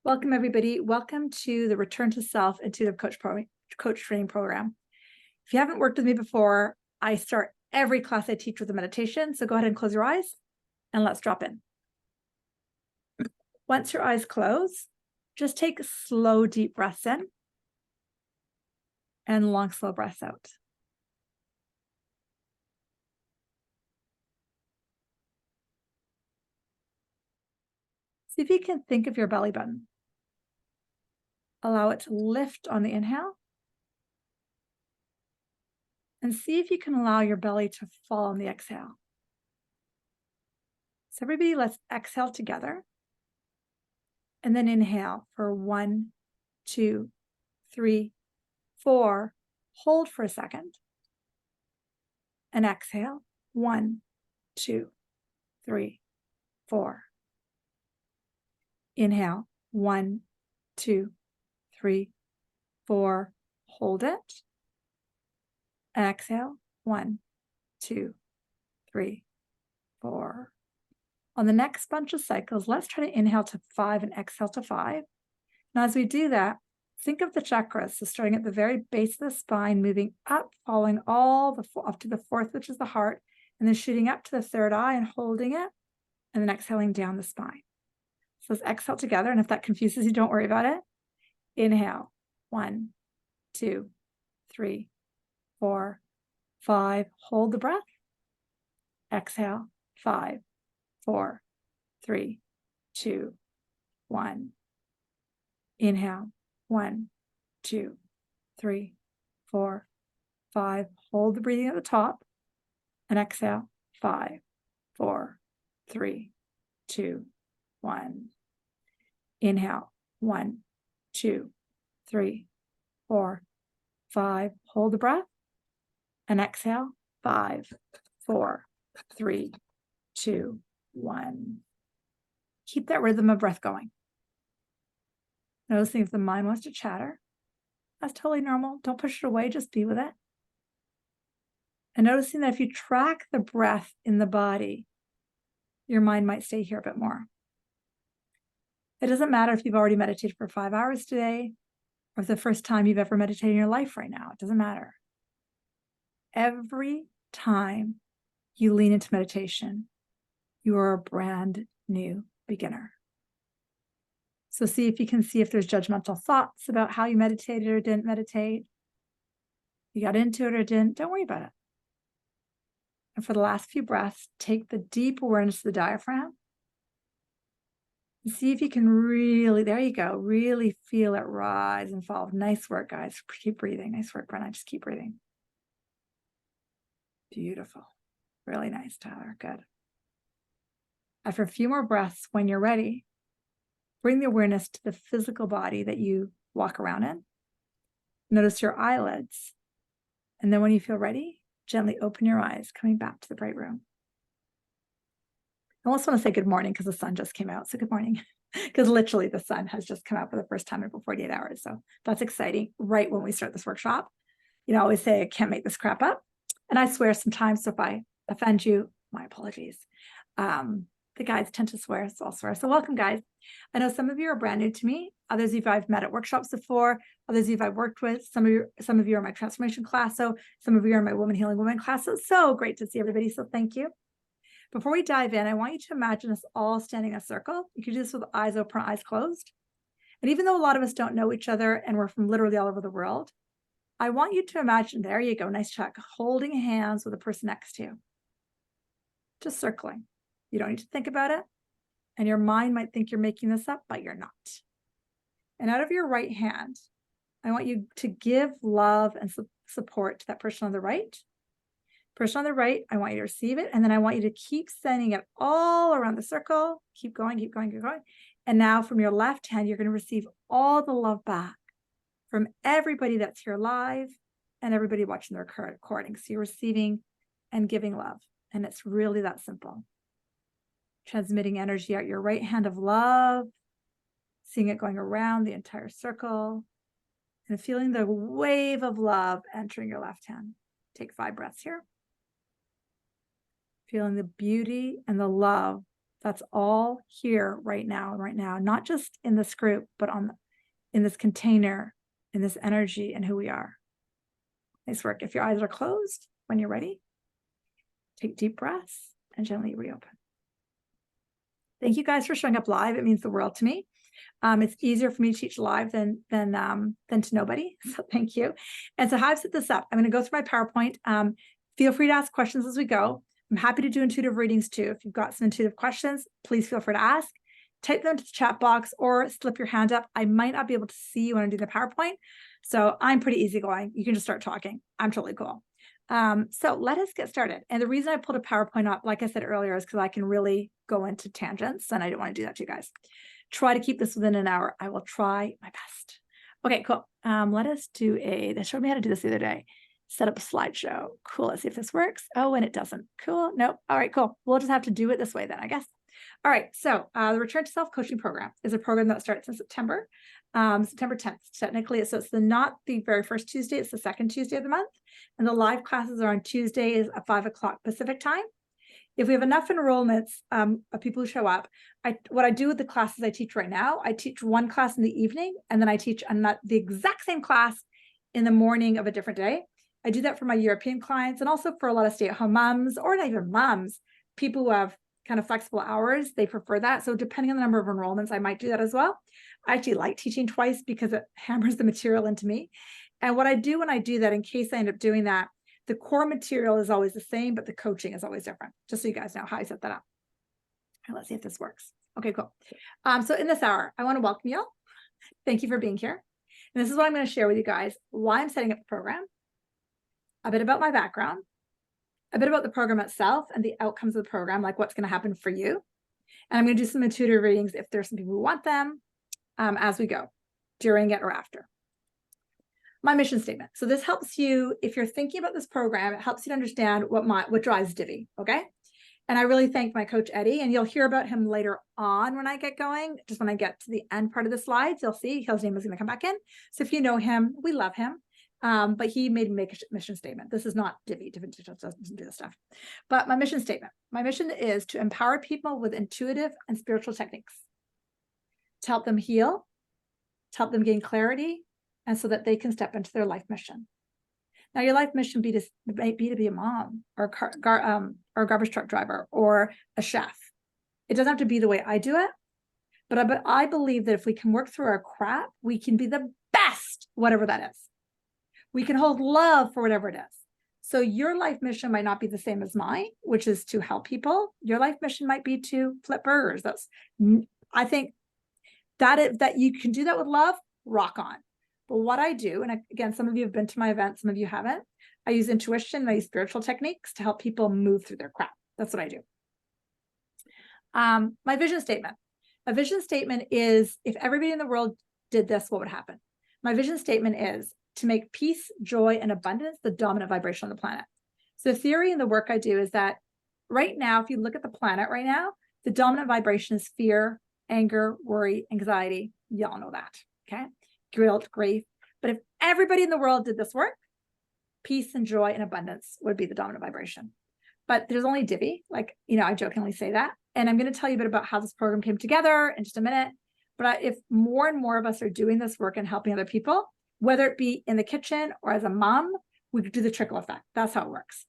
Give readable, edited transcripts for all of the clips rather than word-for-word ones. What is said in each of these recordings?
Welcome, everybody. Welcome to the Return to Self Intuitive Coach Training Program. If you haven't worked with me before, I start every class I teach with a meditation. So go ahead and close your eyes and let's drop in. Once your eyes close, just take slow, deep breaths in and long, slow breaths out. See if you can think of your belly button. Allow it to lift on the inhale. And see if you can allow your belly to fall on the exhale. So everybody, let's exhale together. And then inhale for 1, 2, 3, 4. Hold for a second. And exhale. 1, 2, 3, 4. Inhale. 1, 2, 3, 4. Hold it. And exhale. 1, 2, 3, 4. On the next bunch of cycles, let's try to inhale to 5 and exhale to 5. Now, as we do that, think of the chakras. So starting at the very base of the spine, moving up, following all the up to the fourth, which is the heart, and then shooting up to the third eye and holding it, and then exhaling down the spine. So let's exhale together. And if that confuses you, don't worry about it. Inhale. 1, 2, 3, 4, 5. Hold the breath. Exhale. 5, 4, 3, 2, 1. Inhale. 1, 2, 3, 4, 5. Hold the breathing at the top. And exhale. 5, 4, 3, 2, 1. Inhale. 1, 2, 3, 4, 5. Hold the breath. And exhale. 5, 4, 3, 2, 1. Keep that rhythm of breath going. Noticing if the mind wants to chatter. That's totally normal. Don't push it away. Just be with it. And noticing that if you track the breath in the body, your mind might stay here a bit more. It doesn't matter if you've already meditated for 5 hours today, or if the first time you've ever meditated in your life right now. It doesn't matter. Every time you lean into meditation, you are a brand new beginner. So see if you can see if there's judgmental thoughts about how you meditated or didn't meditate. You got into it or didn't, don't worry about it. And for the last few breaths, take the deep awareness of the diaphragm. And see if you can really, there you go, really feel it rise and fall. Nice work, guys. Keep breathing. Nice work, Brenna. Just keep breathing. Beautiful. Really nice, Tyler. Good. After a few more breaths, when you're ready, bring the awareness to the physical body that you walk around in. Notice your eyelids. And then when you feel ready, gently open your eyes, coming back to the bright room. I also want to say good morning because the sun just came out. So good morning. Because literally the sun has just come out for the first time in about 48 hours. So that's exciting right when we start this workshop. You know, I always say I can't make this crap up. And I swear sometimes, so if I offend you, my apologies. The guys tend to swear, so I'll swear. So welcome, guys. I know some of you are brand new to me. Others of you I've met at workshops before. Others of you I've worked with. Some of you are my transformation class. So some of you are my Woman Healing Woman class. So it's so great to see everybody. So thank you. Before we dive in, I want you to imagine us all standing in a circle. You can do this with eyes open, eyes closed. And even though a lot of us don't know each other and we're from literally all over the world, I want you to imagine, there you go, nice check, holding hands with a person next to you. Just circling. You don't need to think about it. And your mind might think you're making this up, but you're not. And out of your right hand, I want you to give love and support to that person on the right. Person on the right, I want you to receive it. And then I want you to keep sending it all around the circle. Keep going, keep going, keep going. And now from your left hand, you're going to receive all the love back from everybody that's here live and everybody watching the recording. So you're receiving and giving love. And it's really that simple. Transmitting energy out your right hand of love, seeing it going around the entire circle, and feeling the wave of love entering your left hand. Take 5 breaths here. Feeling the beauty and the love That's all here right now, not just in this group, but in this container, in this energy and who we are. Nice work. If your eyes are closed, when you're ready, take deep breaths and gently reopen. Thank you guys for showing up live. It means the world to me. It's easier for me to teach live than to nobody. So thank you. And so how I've set this up, I'm going to go through my PowerPoint. Feel free to ask questions as we go. I'm happy to do intuitive readings too. If you've got some intuitive questions, please feel free to ask. Type them into the chat box or slip your hand up. I might not be able to see you when I do the PowerPoint. So I'm pretty easygoing. You can just start talking. I'm totally cool. So let us get started. And the reason I pulled a PowerPoint up, like I said earlier, is because I can really go into tangents and I don't want to do that to you guys. Try to keep this within an hour. I will try my best. Okay, cool. Let us do they showed me how to do this the other day. Set up a slideshow. Cool. Let's see if this works. Oh, and it doesn't. Cool. Nope. All right, cool. We'll just have to do it this way then, I guess. All right. So the Return to Self Coaching Program is a program that starts in September 10th, technically. So it's not the very first Tuesday. It's the second Tuesday of the month. And the live classes are on Tuesdays at 5 o'clock Pacific time. If we have enough enrollments of people who show up, what I do with the classes I teach right now, I teach one class in the evening, and then I teach the exact same class in the morning of a different day. I do that for my European clients and also for a lot of stay-at-home moms, or not even moms, people who have kind of flexible hours. They prefer that. So depending on the number of enrollments, I might do that as well. I actually like teaching twice because it hammers the material into me. And what I do when I do that, in case I end up doing that, the core material is always the same, but the coaching is always different, just so you guys know how I set that up. And let's see if this works. Okay, cool. So in this hour, I want to welcome you all. Thank you for being here. And this is what I'm going to share with you guys, why I'm setting up the program, a bit about my background, a bit about the program itself and the outcomes of the program, like what's going to happen for you. And I'm going to do some intuitive readings if there's some people who want them as we go, during it or after. My mission statement. So this helps you, if you're thinking about this program, it helps you to understand what drives Divi, okay? And I really thank my coach, Eddie, and you'll hear about him later on when I get going. Just when I get to the end part of the slides, you'll see his name is going to come back in. So if you know him, we love him. But he made me make a mission statement. This is not Divi. Divi doesn't do this stuff. But my mission statement. My mission is to empower people with intuitive and spiritual techniques, to help them heal, to help them gain clarity, and so that they can step into their life mission. Now, your life mission might be to be a mom or a garbage truck driver or a chef. It doesn't have to be the way I do it, but I believe that if we can work through our crap, we can be the best, whatever that is. We can hold love for whatever it is. So your life mission might not be the same as mine, which is to help people. Your life mission might be to flip burgers. I think that you can do that with love, rock on. But what I do, and again, some of you have been to my event, some of you haven't, I use intuition, I use spiritual techniques to help people move through their crap. That's what I do. My vision statement. A vision statement is, if everybody in the world did this, what would happen? My vision statement is to make peace, joy, and abundance the dominant vibration on the planet. So the theory in the work I do is that right now, if you look at the planet right now, the dominant vibration is fear, anger, worry, anxiety. Y'all know that, okay? Guilt, grief. But if everybody in the world did this work, peace and joy and abundance would be the dominant vibration. But there's only Divi, I jokingly say that. And I'm going to tell you a bit about how this program came together in just a minute. But if more and more of us are doing this work and helping other people, whether it be in the kitchen or as a mom, we could do the trickle effect. That's how it works.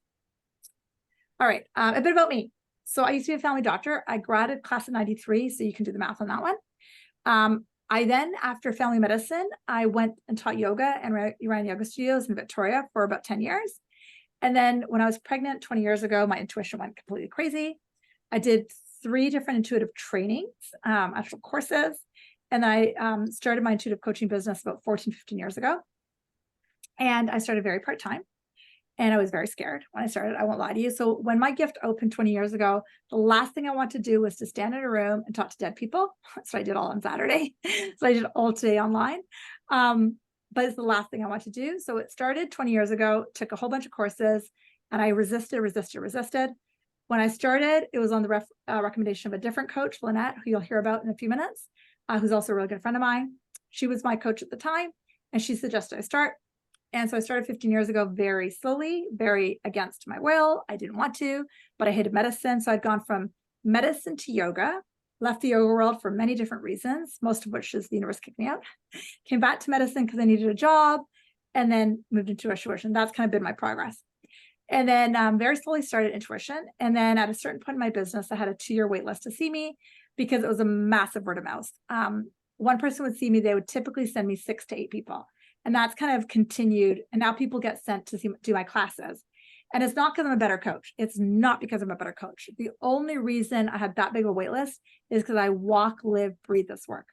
All right, a bit about me. So I used to be a family doctor. I graduated class of 93, so you can do the math on that one. I then, after family medicine, I went and taught yoga and ran yoga studios in Victoria for about 10 years. And then when I was pregnant 20 years ago, my intuition went completely crazy. I did 3 different intuitive trainings, actual courses. And I started my intuitive coaching business about 14, 15 years ago. And I started very part-time. And I was very scared when I started. I won't lie to you. So when my gift opened 20 years ago, the last thing I wanted to do was to stand in a room and talk to dead people. So I did all on Saturday. So I did all today online. But it's the last thing I want to do. So it started 20 years ago, took a whole bunch of courses, and I resisted. When I started, it was on the recommendation of a different coach, Lynette, who you'll hear about in a few minutes, who's also a really good friend of mine. She was my coach at the time, and she suggested I start. And so I started 15 years ago, very slowly, very against my will. I didn't want to, but I hated medicine. So I'd gone from medicine to yoga, left the yoga world for many different reasons, most of which is the universe kicked me out. Came back to medicine because I needed a job, and then moved into intuition. That's kind of been my progress. And then very slowly started intuition. And then at a certain point in my business, I had a 2-year wait list to see me because it was a massive word of mouth. One person would see me, they would typically send me 6 to 8 people. And that's kind of continued. And now people get sent to do my classes. And it's not because I'm a better coach. It's not because I'm a better coach. The only reason I had that big of a wait list is because I walk, live, breathe this work.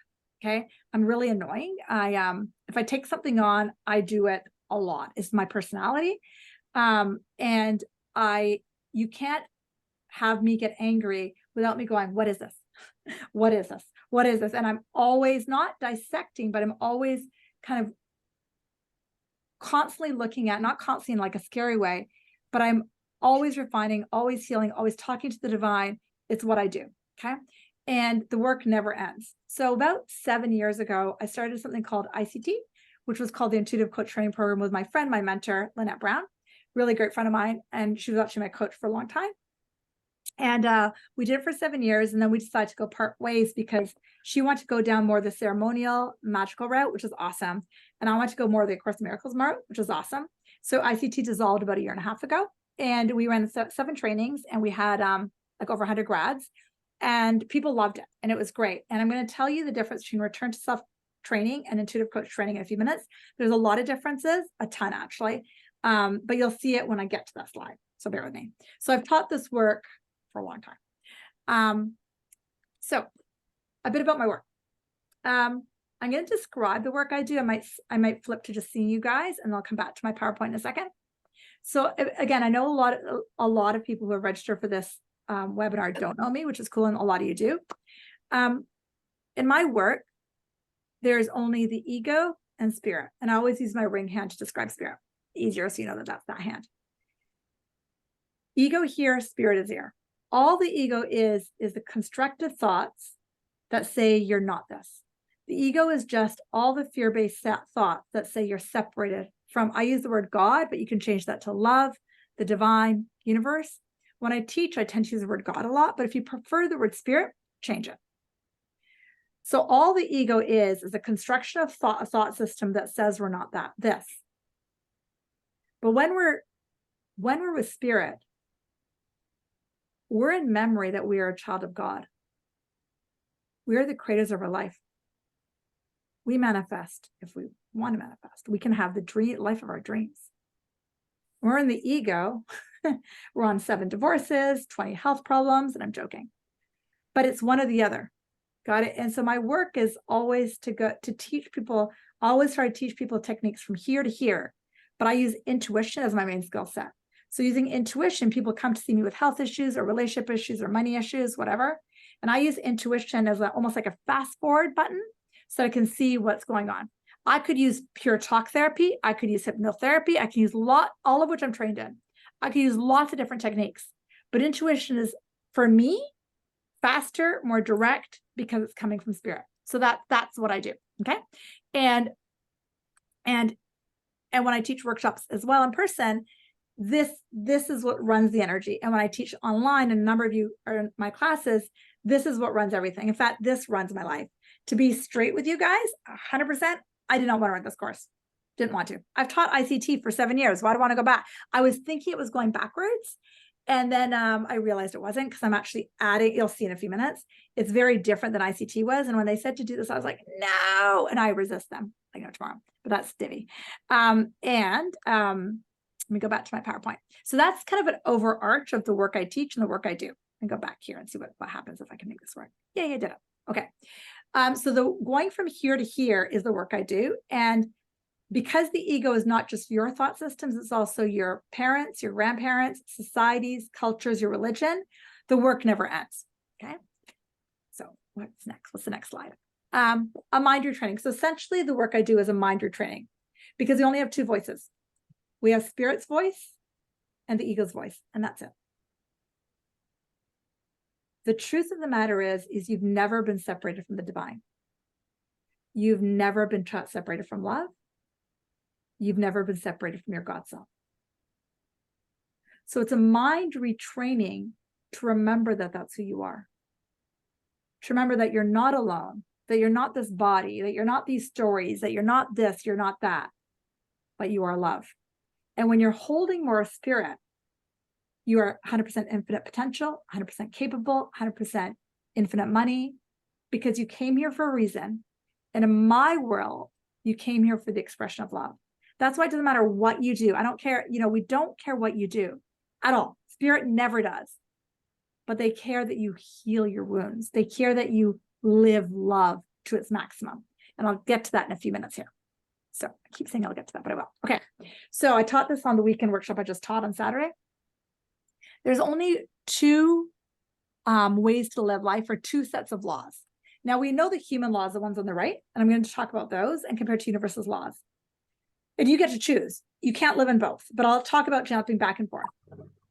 Okay. I'm really annoying. If I take something on, I do it a lot. It's my personality. And you can't have me get angry without me going, what is this? What is this? What is this? And I'm always not dissecting, but I'm always kind of constantly looking at, not constantly in like a scary way, but I'm always refining, always healing, always talking to the divine. It's what I do. Okay. And the work never ends. So about 7 years ago, I started something called ICT, which was called the Intuitive Coach Training Program with my friend, my mentor, Lynette Brown, really great friend of mine. And she was actually my coach for a long time. And we did it for 7 years. And then we decided to go part ways because she wanted to go down more the ceremonial, magical route, which is awesome. And I wanted to go more the Course in Miracles route, which is awesome. So ICT dissolved about 1.5 years ago. And we ran 7 trainings, and we had like over 100 grads, and people loved it. And it was great. And I'm going to tell you the difference between return to self training and intuitive coach training in a few minutes. There's a lot of differences, a ton actually. But you'll see it when I get to that slide. So bear with me. So I've taught this work for a long time. So a bit about my work. I'm going to describe the work I do. I might flip to just seeing you guys, and I'll come back to my PowerPoint in a second. So again, I know a lot of people who are registered for this webinar don't know me, which is cool, and a lot of you do. In my work, there's only the ego and spirit, and I always use my ring hand to describe spirit. Easier, so you know that that's that hand. Ego here, spirit is here. All the ego is the constructive thoughts that say you're not this. The ego is just all the fear-based thoughts that say you're separated from, I use the word God, but you can change that to love, the divine, universe. When I teach, I tend to use the word God a lot, but if you prefer the word spirit, change it. So all the ego is a construction of a thought system that says we're not this. But when we're with spirit, we're in memory that we are a child of God. We are the creators of our life. We manifest if we want to manifest. We can have the life of our dreams. We're in the ego. We're on 7 divorces, 20 health problems, and I'm joking. But it's one or the other. Got it? And so my work is always to teach people, always try to teach people techniques from here to here. But I use intuition as my main skill set. So using intuition, people come to see me with health issues or relationship issues or money issues, whatever. And I use intuition as almost like a fast forward button so I can see what's going on. I could use pure talk therapy. I could use hypnotherapy. I can use all of which I'm trained in. I can use lots of different techniques. But intuition is, for me, faster, more direct because it's coming from spirit. So that's what I do. Okay. And when I teach workshops as well in person, this is what runs the energy. And when I teach online, and a number of you are in my classes, this is what runs everything. In fact, this runs my life. To be straight with you guys, 100%, I did not want to run this course. Didn't want to. I've taught ICT for 7 years. Why do I want to go back? I was thinking it was going backwards. And then I realized it wasn't, because I'm actually adding, you'll see in a few minutes, it's very different than ICT was. And when they said to do this, I was like, no, and I resist them. I know tomorrow, but that's Divi. Let me go back to my PowerPoint. So that's kind of an overarch of the work I teach and the work I do. And go back here and see what happens if I can make this work. Yeah, you did it. Okay. So the going from here to here is the work I do. And because the ego is not just your thought systems, it's also your parents, your grandparents, societies, cultures, your religion, the work never ends. Okay. So what's next? What's the next slide? A mind retraining. So essentially the work I do is a mind retraining, because we only have 2 voices. We have spirit's voice and the ego's voice, and that's it. The truth of the matter is you've never been separated from the divine. You've never been separated from love. You've never been separated from your God self. So it's a mind retraining to remember that that's who you are. To remember that you're not alone, that you're not this body, that you're not these stories, that you're not this, you're not that, but you are love. And when you're holding more spirit, you are 100% infinite potential, 100% capable, 100% infinite money, because you came here for a reason. And in my world, you came here for the expression of love. That's why it doesn't matter what you do. I don't care. We don't care what you do at all. Spirit never does. But they care that you heal your wounds. They care that you live love to its maximum. And I'll get to that in a few minutes here. So I keep saying I'll get to that, but I will. Okay. So I taught this on the weekend workshop I just taught on Saturday. There's only two ways to live life, or two sets of laws. Now we know the human laws, the ones on the right, and I'm going to talk about those and compare to universe's laws. And you get to choose. You can't live in both, but I'll talk about jumping back and forth.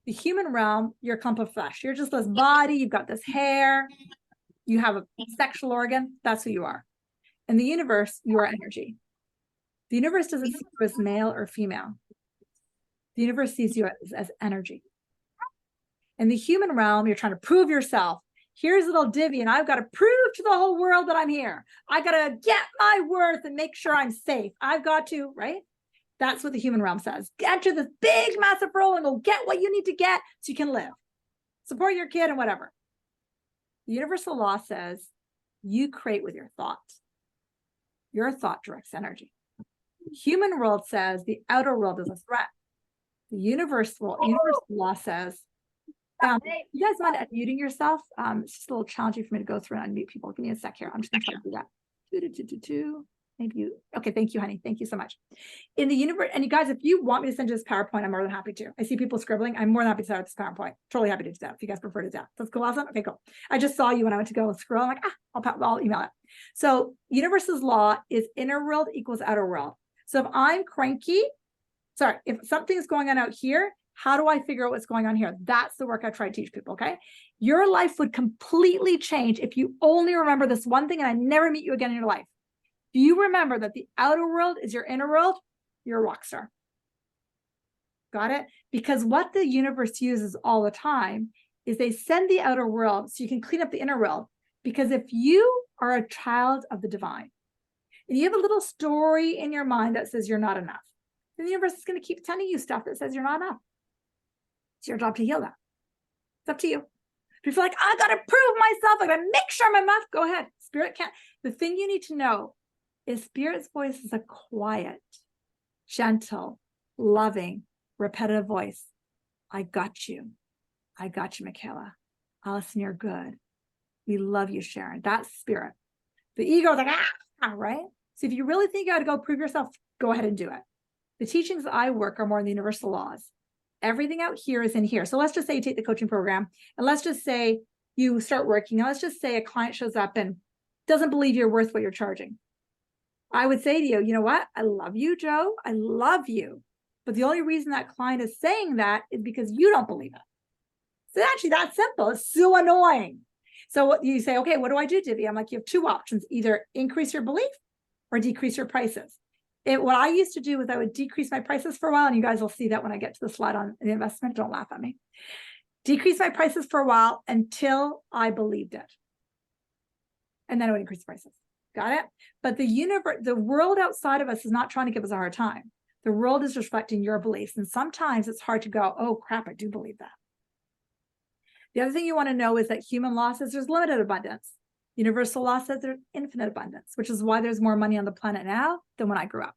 The human realm, you're a clump of flesh. You're just this body. You've got this hair. You have a sexual organ. That's who you are. In the universe, you are energy. The universe doesn't see you as male or female. The universe sees you as energy. In the human realm, you're trying to prove yourself. Here's little Divi, and I've got to prove to the whole world that I'm here. I got to get my worth and make sure I'm safe. I've got to, right? That's what the human realm says. Enter this big, massive role and go get what you need to get so you can live. Support your kid and whatever. The universal law says you create with your thoughts. Your thought directs energy. Human world says the outer world is a threat. The universal law says, you guys mind unmuting yourself? It's just a little challenging for me to go through and unmute people. Give me a sec here. I'm just going to try to do that. Maybe you. Okay, thank you, honey. Thank you so much. In the universe, and you guys, if you want me to send you this PowerPoint, I'm more than happy to. I see people scribbling. I'm more than happy to send out this PowerPoint. Totally happy to do that if you guys prefer to do that. That's cool, awesome. Okay, cool. I just saw you when I went to go scroll. I'm like, I'll email it. So universe's law is inner world equals outer world. So if I'm cranky, if something's going on out here, how do I figure out what's going on here? That's the work I try to teach people, okay? Your life would completely change if you only remember this one thing and I never meet you again in your life. If you remember that the outer world is your inner world, you're a rock star. Got it? Because what the universe uses all the time is they send the outer world so you can clean up the inner world. Because if you are a child of the divine, and you have a little story in your mind that says you're not enough, then the universe is going to keep telling you stuff that says you're not enough. It's your job to heal that. It's up to you. If you feel like, I got to prove myself, I got to make sure I'm enough, go ahead. Spirit can't. The thing you need to know is Spirit's voice is a quiet, gentle, loving, repetitive voice. I got you. I got you, Michaela. Allison, you're good. We love you, Sharon. That's Spirit. The ego is like, right? So if you really think you got to go prove yourself, go ahead and do it. The teachings I work are more in the universal laws. Everything out here is in here. So let's just say you take the coaching program, and let's just say you start working. Now let's just say a client shows up and doesn't believe you're worth what you're charging. I would say to you, you know what? I love you, Joe. I love you. But the only reason that client is saying that is because you don't believe it. So actually that's simple. It's so annoying. So what you say, okay, what do I do, Divi? I'm like, you have two options, either increase your belief or decrease your prices. What I used to do was I would decrease my prices for a while, and you guys will see that when I get to the slide on the investment. Don't laugh at me. Decrease my prices for a while until I believed it. And then I would increase prices. Got it? But the universe, the world outside of us is not trying to give us a hard time. The world is reflecting your beliefs. And sometimes it's hard to go, oh, crap, I do believe that. The other thing you want to know is that human law says there's limited abundance. Universal law says there's infinite abundance, which is why there's more money on the planet now than when I grew up.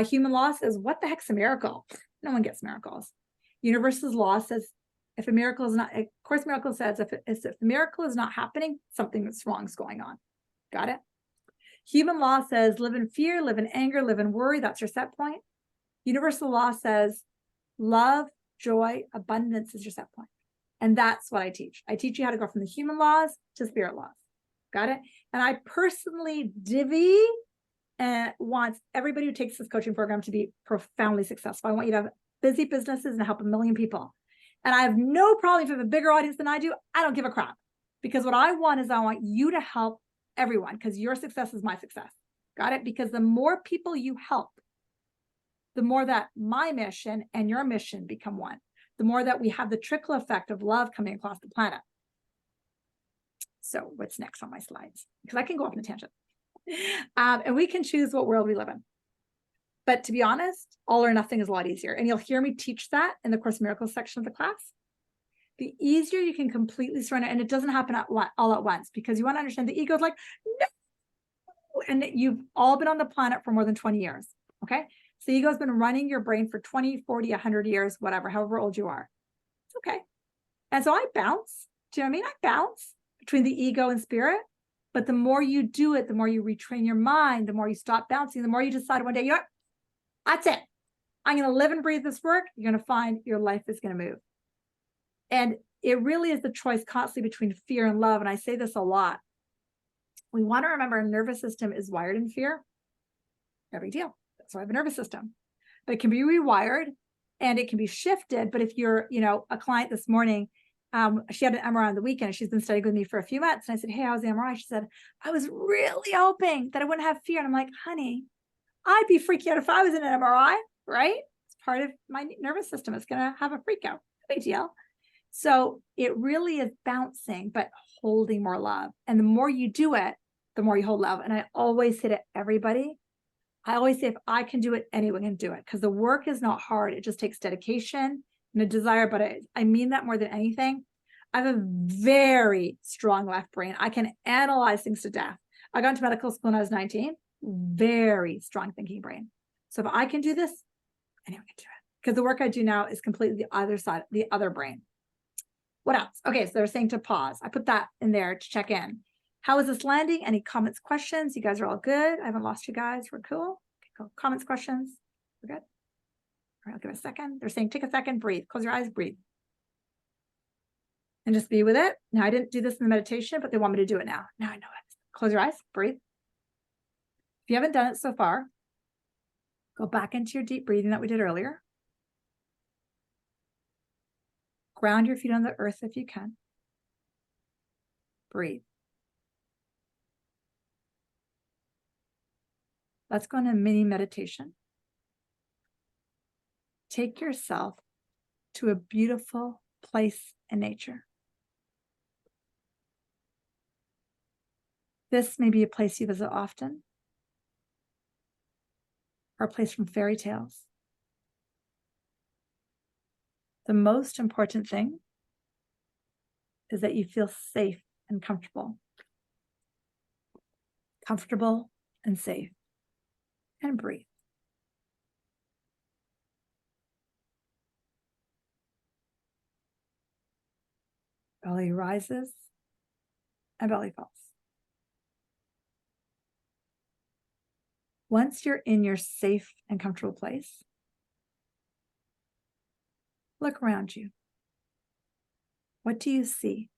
Human law says, what the heck's a miracle? No one gets miracles. Universal law says, if a miracle is not, of course, miracle says if the miracle is not happening, something that's wrong is going on. Got it? Human law says, live in fear, live in anger, live in worry. That's your set point. Universal law says, love, joy, abundance is your set point. And that's what I teach. I teach you how to go from the human laws to spirit laws. Got it? And I personally, Divi, wants everybody who takes this coaching program to be profoundly successful. I want you to have busy businesses and help 1 million people. And I have no problem if you have a bigger audience than I do. I don't give a crap. Because what I want is I want you to help everyone, because your success is my success. Got it? Because the more people you help, the more that my mission and your mission become one. the more that we have the trickle effect of love coming across the planet. So what's next on my slides? Because I can go off on a tangent. And we can choose what world we live in. But to be honest, all or nothing is a lot easier. And you'll hear me teach that in the Course in Miracles section of the class. The easier you can completely surrender, and it doesn't happen all at once, because you want to understand the ego is like, no. And you've all been on the planet for more than 20 years. Okay. So the ego has been running your brain for 20, 40, 100 years, whatever, however old you are. It's okay. And so I bounce. Do you know what I mean? I bounce between the ego and spirit. But the more you do it, the more you retrain your mind, the more you stop bouncing, the more you decide one day, you know what? That's it. I'm going to live and breathe this work. You're going to find your life is going to move. And it really is the choice constantly between fear and love. And I say this a lot. We want to remember our nervous system is wired in fear. No big deal. That's why I have a nervous system. But it can be rewired and it can be shifted. But if you're, a client this morning, she had an MRI on the weekend. She's been studying with me for a few months. And I said, hey, how's the MRI? She said, I was really hoping that I wouldn't have fear. And I'm like, honey, I'd be freaking out if I was in an MRI, right? It's part of my nervous system. It's going to have a freak out. No big deal. So it really is bouncing, but holding more love. And the more you do it, the more you hold love. And I always say to everybody, I always say, if I can do it, anyone can do it. Because the work is not hard. It just takes dedication and a desire. But I mean that more than anything. I have a very strong left brain. I can analyze things to death. I got into medical school when I was 19. Very strong thinking brain. So if I can do this, anyone can do it. Because the work I do now is completely the other side, the other brain. What else? Okay, so they're saying to pause. I put that in there to check in. How is this landing? Any comments, questions? You guys are all good. I haven't lost you guys. We're cool. Okay, cool. Comments, questions? We're good. All right, I'll give it a second. They're saying take a second, breathe. Close your eyes, breathe. And just be with it. Now, I didn't do this in the meditation, but they want me to do it now. Now I know it. Close your eyes, breathe. If you haven't done it so far, go back into your deep breathing that we did earlier. Ground your feet on the earth if you can. Breathe. Let's go on a mini meditation. Take yourself to a beautiful place in nature. This may be a place you visit often, or a place from fairy tales. The most important thing is that you feel safe and comfortable. Comfortable and safe. And breathe. Belly rises and belly falls. Once you're in your safe and comfortable place, look around you. What do you see?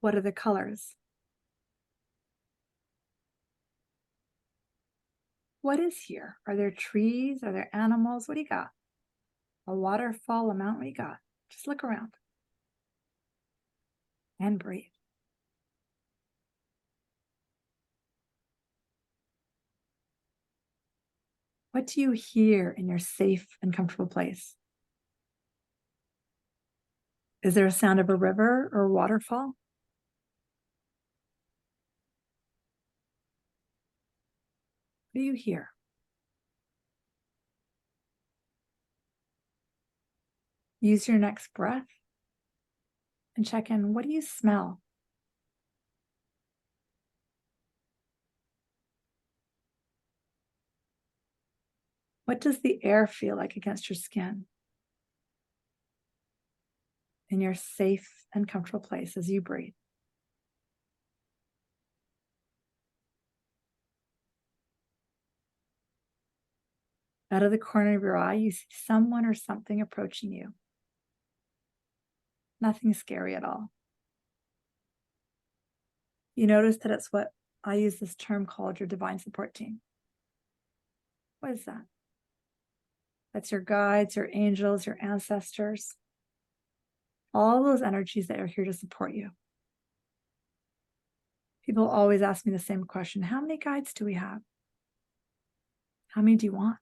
What are the colors? What is here? Are there trees? Are there animals? What do you got? A waterfall, a mountain? What do you got? Just look around. And breathe. What do you hear in your safe and comfortable place? Is there a sound of a river or a waterfall? What do you hear? Use your next breath and check in. What do you smell? What does the air feel like against your skin? In your safe and comfortable place as you breathe. Out of the corner of your eye, you see someone or something approaching you. Nothing scary at all. You notice that it's what I use this term called your divine support team. What is that? That's your guides, your angels, your ancestors, all those energies that are here to support you. People always ask me the same question. How many guides do we have? How many do you want?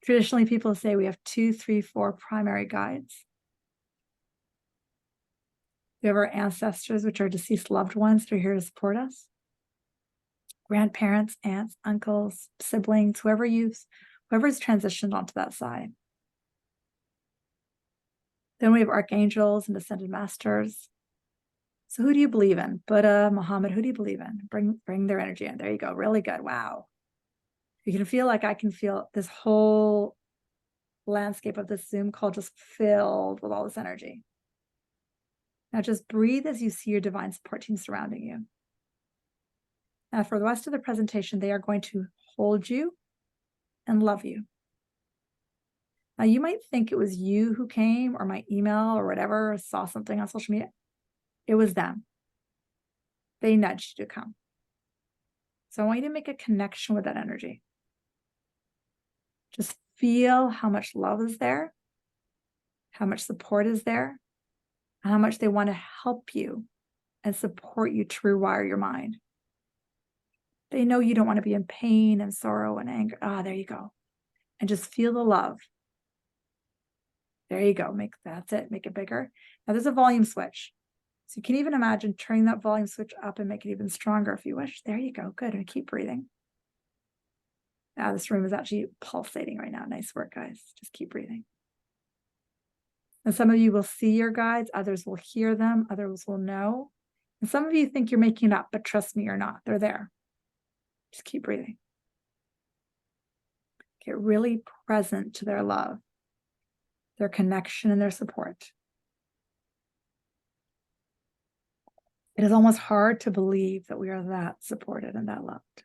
Traditionally, people say we have 2, 3, 4 primary guides. We have our ancestors, which are deceased loved ones that are here to support us. Grandparents, aunts, uncles, siblings, whoever's transitioned onto that side. Then we have archangels and ascended masters. So who do you believe in? Buddha, Muhammad, who do you believe in? Bring their energy in. There you go. Really good. Wow. You can feel like I can feel this whole landscape of this Zoom call just filled with all this energy. Now just breathe as you see your divine support team surrounding you. Now for the rest of the presentation, they are going to hold you and love you. Now you might think it was you who came or my email or whatever, saw something on social media. It was them. They nudged you to come. So I want you to make a connection with that energy. Just feel how much love is there, how much support is there, and how much they want to help you and support you to rewire your mind. They know you don't want to be in pain and sorrow and anger. There you go. And just feel the love. There you go. That's it. Make it bigger. Now there's a volume switch. So you can even imagine turning that volume switch up and make it even stronger if you wish. There you go. Good. And keep breathing. Now this room is actually pulsating right now. Nice work, guys. Just keep breathing. And some of you will see your guides. Others will hear them. Others will know. And some of you think you're making it up, but trust me, you're not. They're there. Just keep breathing. Get really present to their love, their connection, and their support. It is almost hard to believe that we are that supported and that loved.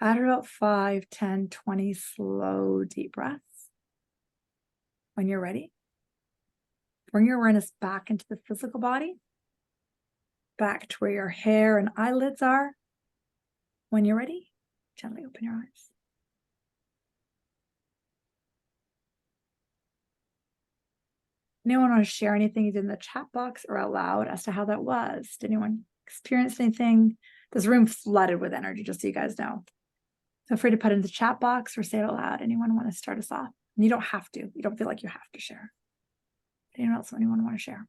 After about 5, 10, 20 slow, deep breaths. When you're ready, bring your awareness back into the physical body, back to where your hair and eyelids are. When you're ready, gently open your eyes. Anyone want to share anything either in the chat box or out loud as to how that was? Did anyone experience anything? This room flooded with energy, just so you guys know. Feel free to put it in the chat box or say it out loud. Anyone want to start us off? And you don't have to. You don't feel like you have to share. Anyone else? Anyone want to share?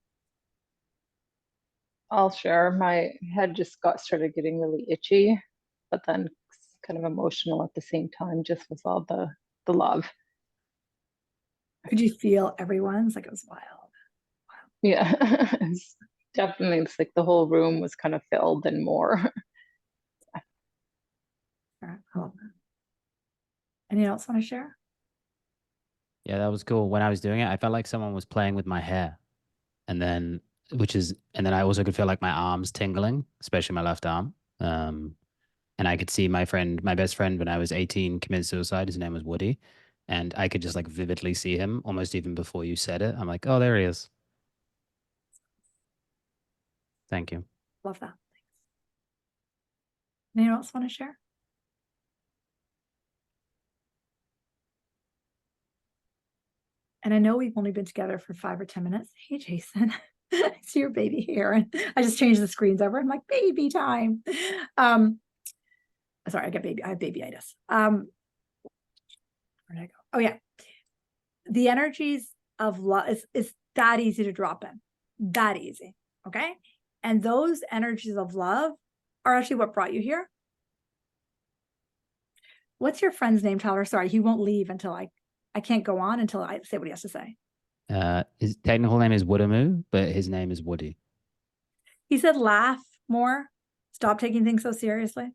I'll share. My head just started getting really itchy, but then kind of emotional at the same time, just with all the love. Could you feel everyone's? Like it was wild. Yeah, it's definitely. It's like the whole room was kind of filled and more. All right, I love that. Anyone else want to share? Yeah, that was cool. When I was doing it, I felt like someone was playing with my hair. And then I also could feel like my arms tingling, especially my left arm. And I could see my best friend when I was 18 commit suicide. His name was Woody. And I could just like vividly see him almost even before you said it. I'm like, oh, there he is. Thank you. Love that. Thanks. Anyone else want to share? And I know we've only been together for 5 or 10 minutes. Hey, Jason, I see your baby here. And I just changed the screens over. I'm like, baby time. Sorry, I have babyitis. Where did I go? Oh, yeah. The energies of love is that easy to drop in. That easy. Okay. And those energies of love are actually what brought you here. What's your friend's name, Tyler? Sorry, he won't leave until I can't go on until I say what he has to say. His technical name is Woodamoo, but his name is Woody. He said, laugh more. Stop taking things so seriously.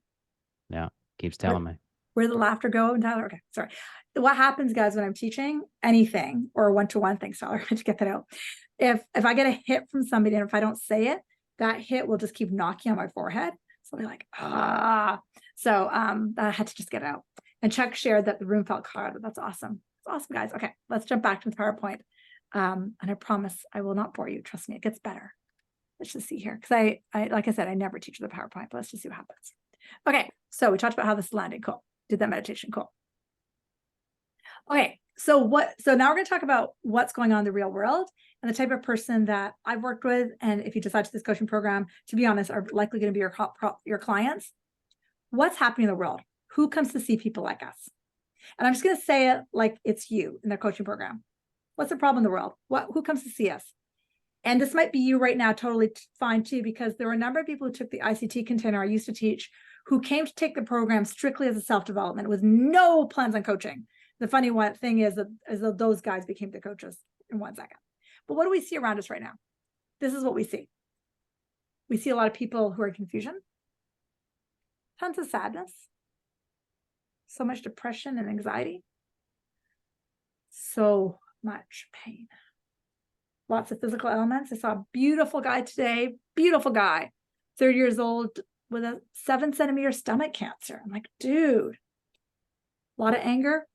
Yeah, keeps telling me. Where the laughter go? And Tyler, okay, sorry. What happens, guys, when I'm teaching anything or one-to-one, thanks, Tyler, to get that out. If I get a hit from somebody and if I don't say it, that hit will just keep knocking on my forehead. So I'll be like, ah. So I had to just get it out. And Chuck shared that the room felt clouded. That's awesome. It's awesome, guys. Okay, let's jump back to the PowerPoint. And I promise I will not bore you. Trust me, it gets better. Let's just see here. Because I like I said, I never teach the PowerPoint, but let's just see what happens. Okay, so we talked about how this landed. Cool. Did that meditation. Cool. Okay, so now we're going to talk about what's going on in the real world and the type of person that I've worked with. And if you decide to this coaching program, to be honest, are likely going to be your clients. what's happening in the world? Who comes to see people like us? And I'm just going to say it like it's you in their coaching program. What's the problem in the world? Who comes to see us? And this might be you right now, totally fine too, because there were a number of people who took the ICT container I used to teach, who came to take the program strictly as a self-development with no plans on coaching. The funny thing is that those guys became the coaches in 1 second. But what do we see around us right now? This is what we see. We see a lot of people who are in confusion, tons of sadness, so much depression and anxiety, so much pain. Lots of physical ailments. I saw a beautiful guy today, beautiful guy, 30 years old with a 7-centimeter stomach cancer. I'm like, dude, a lot of anger,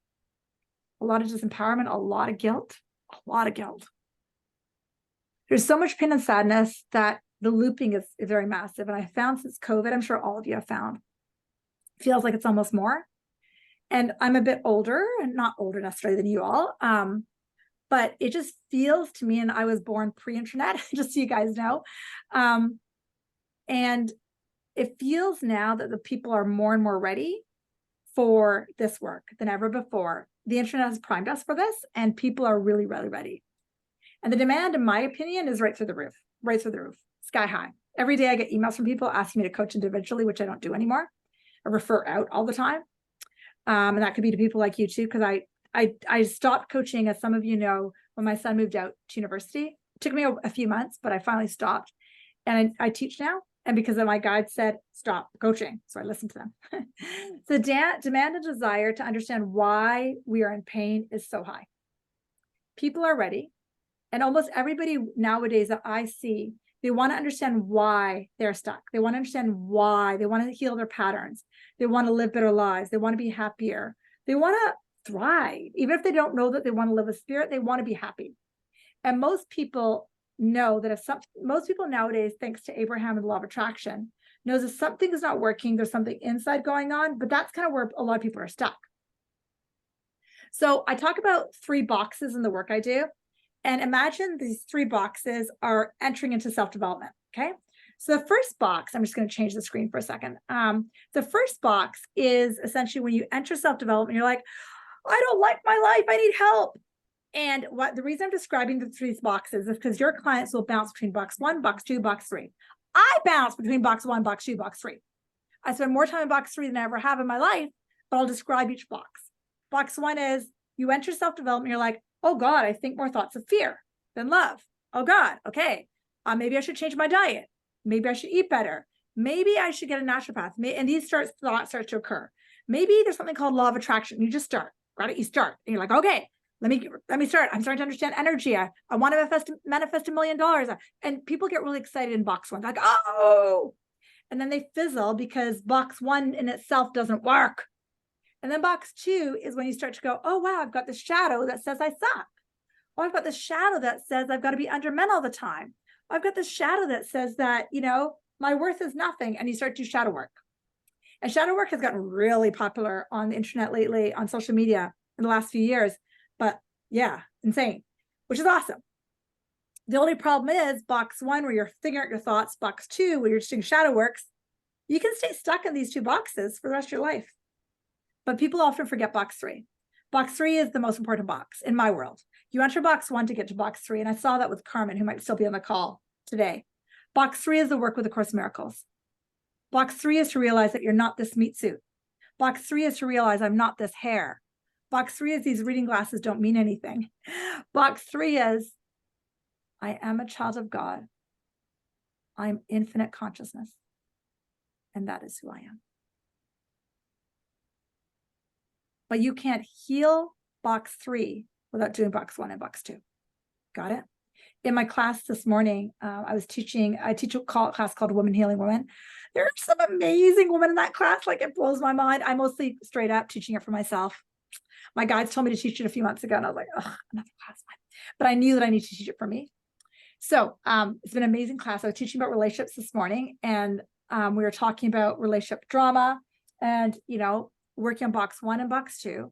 a lot of disempowerment, a lot of guilt, a lot of guilt. There's so much pain and sadness that the looping is very massive. And I found since COVID, I'm sure all of you have found, feels like it's almost more. And I'm a bit older, and not older necessarily than you all, but it just feels to me, and I was born pre-internet, just so you guys know. And it feels now that the people are more and more ready for this work than ever before. The internet has primed us for this, and people are really, really ready. And the demand, in my opinion, is right through the roof, sky high. Every day I get emails from people asking me to coach individually, which I don't do anymore. I refer out all the time. And that could be to people like you too, because I stopped coaching, as some of you know, when my son moved out to university. It took me a few months, but I finally stopped. And I teach now. And because my guide said, stop coaching. So I listened to them. The demand and desire to understand why we are in pain is so high. People are ready. And almost everybody nowadays that I see, they want to understand why they're stuck. They want to understand why. They want to heal their patterns. They want to live better lives. They want to be happier. They want to thrive. Even if they don't know that they want to live with spirit, they want to be happy. And most people know that most people nowadays, thanks to Abraham and the law of attraction, knows if something is not working, there's something inside going on, but that's kind of where a lot of people are stuck. So I talk about 3 boxes in the work I do. And imagine these 3 boxes are entering into self-development, okay? So the first box, I'm just going to change the screen for a second. The first box is essentially when you enter self-development, you're like, I don't like my life, I need help. And the reason I'm describing the 3 boxes is because your clients will bounce between box 1, box 2, box 3. I bounce between box 1, box 2, box 3. I spend more time in box 3 than I ever have in my life, but I'll describe each box. Box 1 is you enter self-development, you're like, oh God, I think more thoughts of fear than love. Oh God, okay. Maybe I should change my diet. Maybe I should eat better. Maybe I should get a naturopath. And these thoughts start to occur. Maybe there's something called law of attraction. You just start, got it? You start, and you're like, okay, let me start. I'm starting to understand energy. I want to manifest $1 million. And people get really excited in box 1, like, oh, and then they fizzle because box 1 in itself doesn't work. And then box 2 is when you start to go, oh, wow, I've got this shadow that says I suck. Oh, I've got this shadow that says I've got to be under men all the time. I've got this shadow that says that, my worth is nothing. And you start to do shadow work. And shadow work has gotten really popular on the internet lately, on social media in the last few years. But yeah, insane, which is awesome. The only problem is box 1, where you're figuring out your thoughts, box 2, where you're just doing shadow works. You can stay stuck in these 2 boxes for the rest of your life. But people often forget box 3. Box 3 is the most important box in my world. You enter box 1 to get to box 3. And I saw that with Carmen, who might still be on the call today. Box 3 is the work with the Course in Miracles. Box 3 is to realize that you're not this meat suit. Box 3 is to realize I'm not this hair. Box 3 is these reading glasses don't mean anything. Box 3 is I am a child of God. I'm infinite consciousness. And that is who I am. But you can't heal box 3 without doing box 1 and box 2. Got it? In my class this morning, I teach a class called Women Healing Women. There are some amazing women in that class. Like, it blows my mind. I'm mostly straight up teaching it for myself. My guides told me to teach it a few months ago, and I was like, oh, another class. But I knew that I need to teach it for me. So it's been an amazing class. I was teaching about relationships this morning, and we were talking about relationship drama and, working on box 1 and box 2.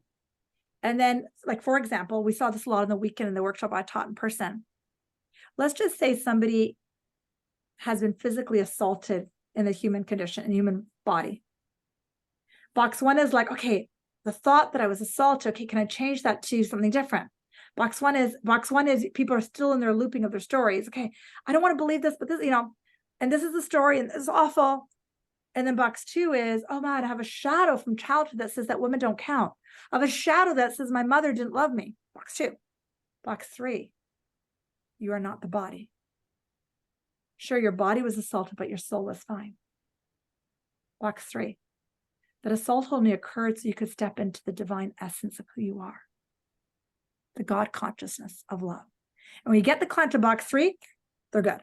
And then, like, for example, we saw this a lot on the weekend in the workshop I taught in person. Let's just say somebody has been physically assaulted in the human condition, in the human body. Box 1 is like, okay, the thought that I was assaulted, okay, can I change that to something different? Box one is people are still in their looping of their stories. Okay, I don't want to believe this, but this, and this is the story, and this is awful. And then box 2 is, oh man, I have a shadow from childhood that says that women don't count. I have a shadow that says my mother didn't love me. Box 2. Box 3, you are not the body. Sure, your body was assaulted, but your soul was fine. Box 3, that assault only occurred so you could step into the divine essence of who you are, the God consciousness of love. And when you get the client to box 3, they're good.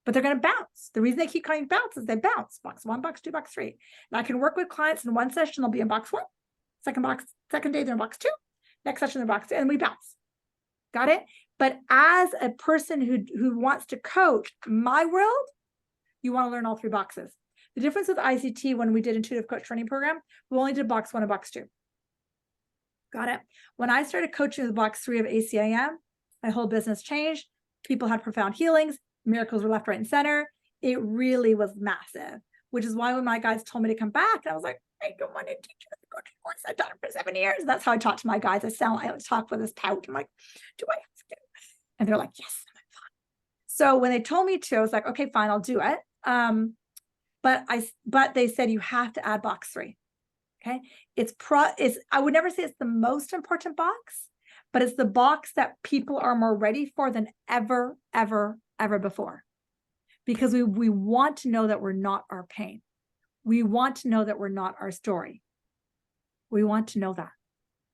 But they're going to bounce. The reason they keep coming bounce is they bounce. Box 1, box 2, box 3. And I can work with clients in one session, they'll be in box 1. Second day, they're in box 2. Next session, they're in box 2, and we bounce. Got it? But as a person who wants to coach my world, you want to learn all 3 boxes. The difference with ICT, when we did Intuitive Coach Training Program, we only did box 1 and box 2. Got it? When I started coaching the box 3 of ACIM, my whole business changed. People had profound healings. Miracles were left, right, and center. It really was massive, which is why when my guides told me to come back, I was like, I don't want to teach you the coaching course. I've done it for 7 years. And that's how I talk to my guides. I talk with this pout. I'm like, do I have to? And they're like, yes. I'm like, fine. So when they told me to, I was like, okay, fine, I'll do it. But they said you have to add box 3. Okay. I would never say it's the most important box, but it's the box that people are more ready for than ever, ever, ever before. Because we want to know that we're not our pain. We want to know that we're not our story. We want to know that.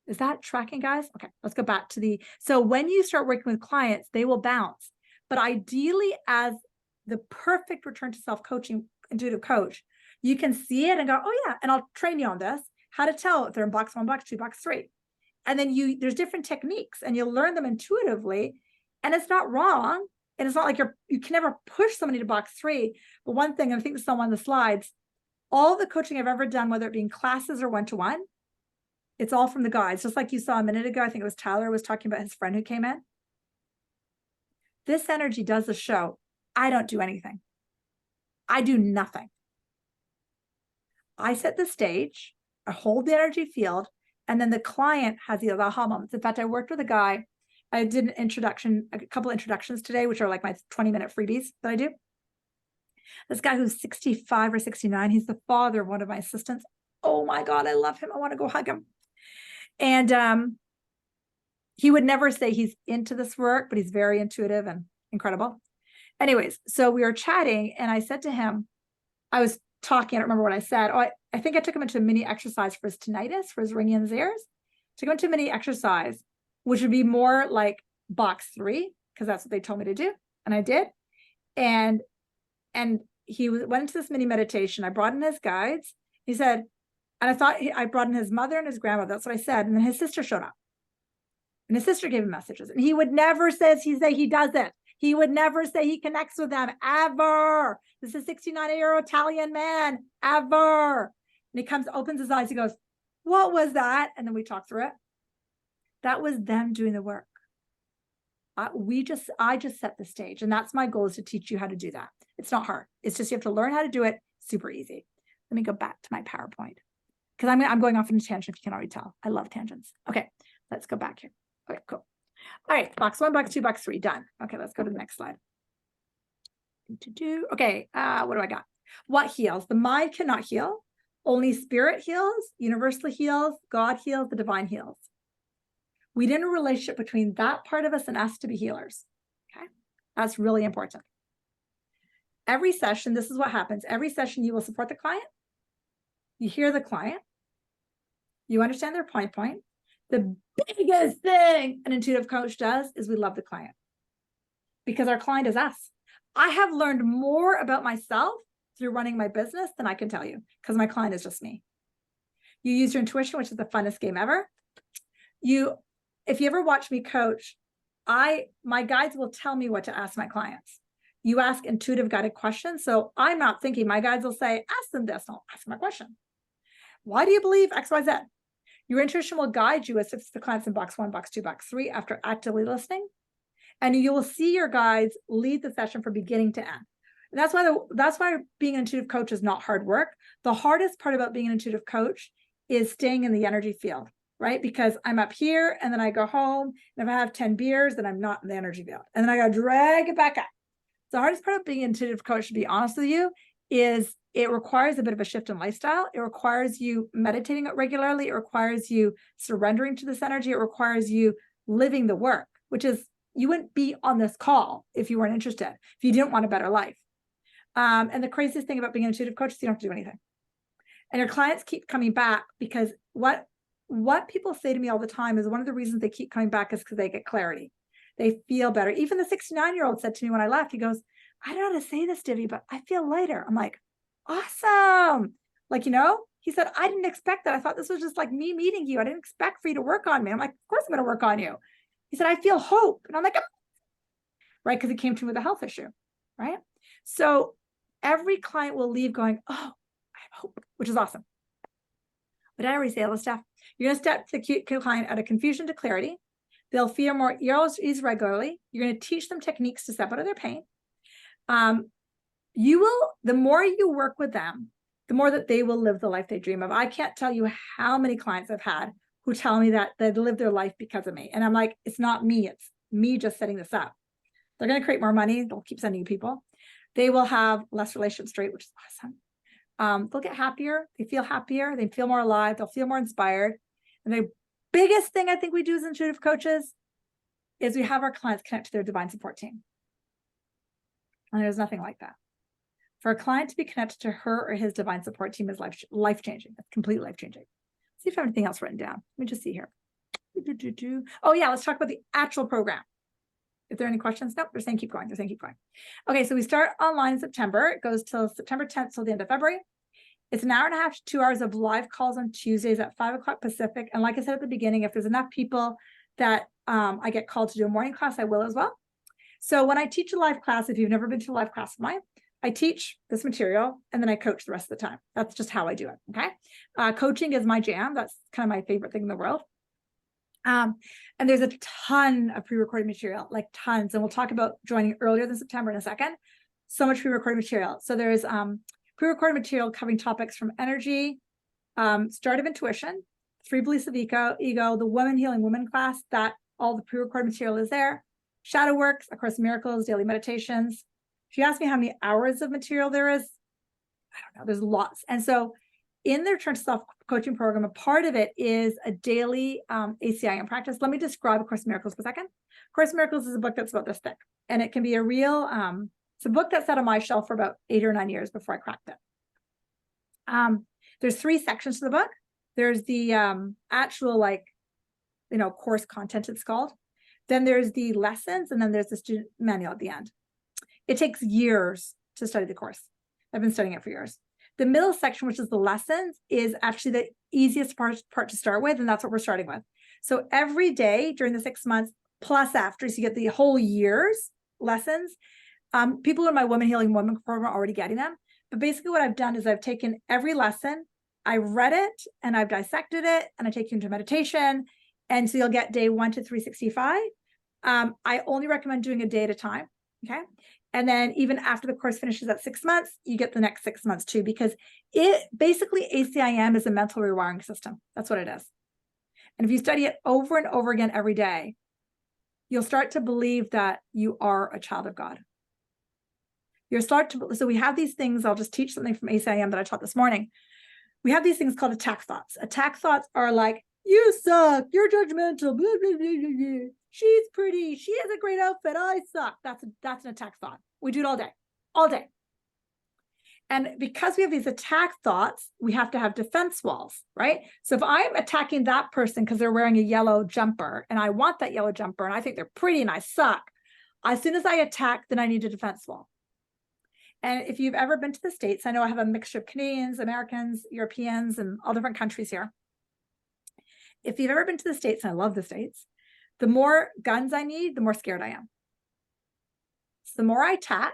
Is that tracking, guys? Okay, let's go back to so when you start working with clients, they will bounce. But ideally, as the perfect return to self-coaching intuitive coach, you can see it and go, oh yeah, and I'll train you on this, how to tell if they're in box 1, box 2, box 3. And then there's different techniques and you'll learn them intuitively, and it's not wrong. And it's not like you can never push somebody to box 3. But one thing, and I think this is on one of the slides, all the coaching I've ever done, whether it be in classes or one-to-one, it's all from the guides. Just like you saw a minute ago, I think it was Tyler was talking about his friend who came in. This energy does the show. I don't do anything. I do nothing. I set the stage, I hold the energy field, and then the client has the aha moments. In fact, I worked with a guy. I did a couple introductions today, which are like my 20-minute freebies that I do. This guy who's 65 or 69, he's the father of one of my assistants. Oh my God, I love him. I want to go hug him. And he would never say he's into this work, but he's very intuitive and incredible. Anyways, so we were chatting and I said to him, I was talking, I don't remember what I said. Oh, I think I took him into a mini exercise for his tinnitus, for his ringing in his ears. Took him into a mini exercise, which would be more like box 3, because that's what they told me to do. And I did. And he went into this mini meditation. I brought in his guides. He said, and I thought I brought in his mother and his grandmother. That's what I said. And then his sister showed up. And his sister gave him messages. And he would never say he does it. He would never say he connects with them, ever. This is a 69-year-old Italian man, ever. And he opens his eyes. He goes, what was that? And then we talk through it. That was them doing the work. I just set the stage. And that's my goal, is to teach you how to do that. It's not hard. It's just you have to learn how to do it. Super easy. Let me go back to my PowerPoint, because I'm going off into tangent, if you can already tell. I love tangents. Okay, let's go back here. Okay, cool. All right, box 1, box 2, box 3, done. Okay, let's go to the next slide. Okay, what do I got? What heals? The mind cannot heal. Only spirit heals, universally heals, God heals, the divine heals. We need a relationship between that part of us and us to be healers. Okay, that's really important. Every session, this is what happens. Every session, you will support the client. You hear the client. You understand their point. The biggest thing an intuitive coach does is we love the client, because our client is us. I have learned more about myself through running my business than I can tell you, because my client is just me. You use your intuition, which is the funnest game ever. If you ever watch me coach, my guides will tell me what to ask my clients. You ask intuitive guided questions. So I'm not thinking. My guides will say, ask them this. I'll ask them a question. Why do you believe X, Y, Z? Your intuition will guide you as if the client's in box 1, box 2, box 3 after actively listening. And you will see your guides lead the session from beginning to end. And that's why being an intuitive coach is not hard work. The hardest part about being an intuitive coach is staying in the energy field, right? Because I'm up here and then I go home, and if I have 10 beers, then I'm not in the energy field. And then I got to drag it back up. The hardest part of being an intuitive coach, to be honest with you, is it requires a bit of a shift in lifestyle. It requires you meditating regularly. It requires you surrendering to this energy. It requires you living the work, which is, you wouldn't be on this call if you weren't interested, if you didn't want a better life. And the craziest thing about being an intuitive coach is you don't have to do anything. And your clients keep coming back because what people say to me all the time is one of the reasons they keep coming back is because they get clarity. They feel better. Even the 69-year-old said to me when I left, he goes, I don't know how to say this, Divi, but I feel lighter. I'm like, awesome. Like, he said, I didn't expect that. I thought this was just like me meeting you. I didn't expect for you to work on me. I'm like, of course I'm going to work on you. He said, I feel hope. And I'm like, right. Because he came to me with a health issue. Right. So every client will leave going, oh, I have hope, which is awesome. But I already say all this stuff. You're going to step the client out of confusion to clarity. They'll feel more ease regularly. You're going to teach them techniques to step out of their pain. The more you work with them, the more that they will live the life they dream of. I can't tell you how many clients I've had who tell me that they live their life because of me. And I'm like, it's not me. It's me just setting this up. They're going to create more money. They'll keep sending you people. They will have less relationship straight, which is awesome. They'll get happier. They feel happier. They feel more alive. They'll feel more inspired. And the biggest thing I think we do as intuitive coaches is we have our clients connect to their divine support team. And there's nothing like that. For a client to be connected to her or his divine support team is life-changing. It's completely life-changing. See if I have anything else written down. Let me just see here. Oh yeah, let's talk about the actual program. If there are any questions, nope, they're saying keep going. They're saying keep going. Okay, so we start online in September. It goes till September 10th till the end of February. It's an hour and a half to 2 hours of live calls on Tuesdays at 5 o'clock Pacific. And like I said at the beginning, if there's enough people that I get called to do a morning class, I will as well. So when I teach a live class, if you've never been to a live class of mine, I teach this material and then I coach the rest of the time. That's just how I do it. Okay. Coaching is my jam. That's kind of my favorite thing in the world. And there's a ton of pre-recorded material, like tons. And we'll talk about joining earlier than September in a second. So much pre-recorded material. So there's pre-recorded material covering topics from energy, start of intuition, 3 beliefs of ego, the woman healing woman class, that all the pre-recorded material is there. Shadow works, of course, miracles, daily meditations. If you ask me how many hours of material there is, I don't know, there's lots. And so in their Return to Self coaching program, a part of it is a daily ACIM practice. Let me describe A Course in Miracles for a second. A Course in Miracles is a book that's about this thick, and it can be a real, it's a book that sat on my shelf for about 8 or 9 years before I cracked it. There's 3 sections to the book. There's the actual course content, it's called. Then there's the lessons, and then there's the student manual at the end. It takes years to study the course. I've been studying it for years. The middle section, which is the lessons, is actually the easiest part to start with, and that's what we're starting with. So every day during the 6 months, plus after, so you get the whole year's lessons. People in my Women Healing Women program are already getting them. But basically what I've done is I've taken every lesson, I read it, and I've dissected it, and I take you into meditation. And so you'll get day 1 to 365. I only recommend doing a day at a time. Okay. And then even after the course finishes at 6 months, you get the next 6 months too, because it basically ACIM is a mental rewiring system. That's what it is. And if you study it over and over again every day, you'll start to believe that you are a child of God. So we have these things. I'll just teach something from ACIM that I taught this morning. We have these things called attack thoughts. Attack thoughts are like, you suck, you're judgmental, blah, blah, blah, blah, blah. She's pretty, she has a great outfit, I suck. That's an attack thought. We do it all day. And because we have these attack thoughts, we have to have defense walls, right? So if I'm attacking that person because they're wearing a yellow jumper and I want that yellow jumper and I think they're pretty and I suck, as soon as I attack, then I need a defense wall. And if you've ever been to the States, I know I have a mixture of Canadians, Americans, Europeans, and all different countries here. If you've ever been to the States, and I love the States, the more guns I need, the more scared I am. So the more I attack,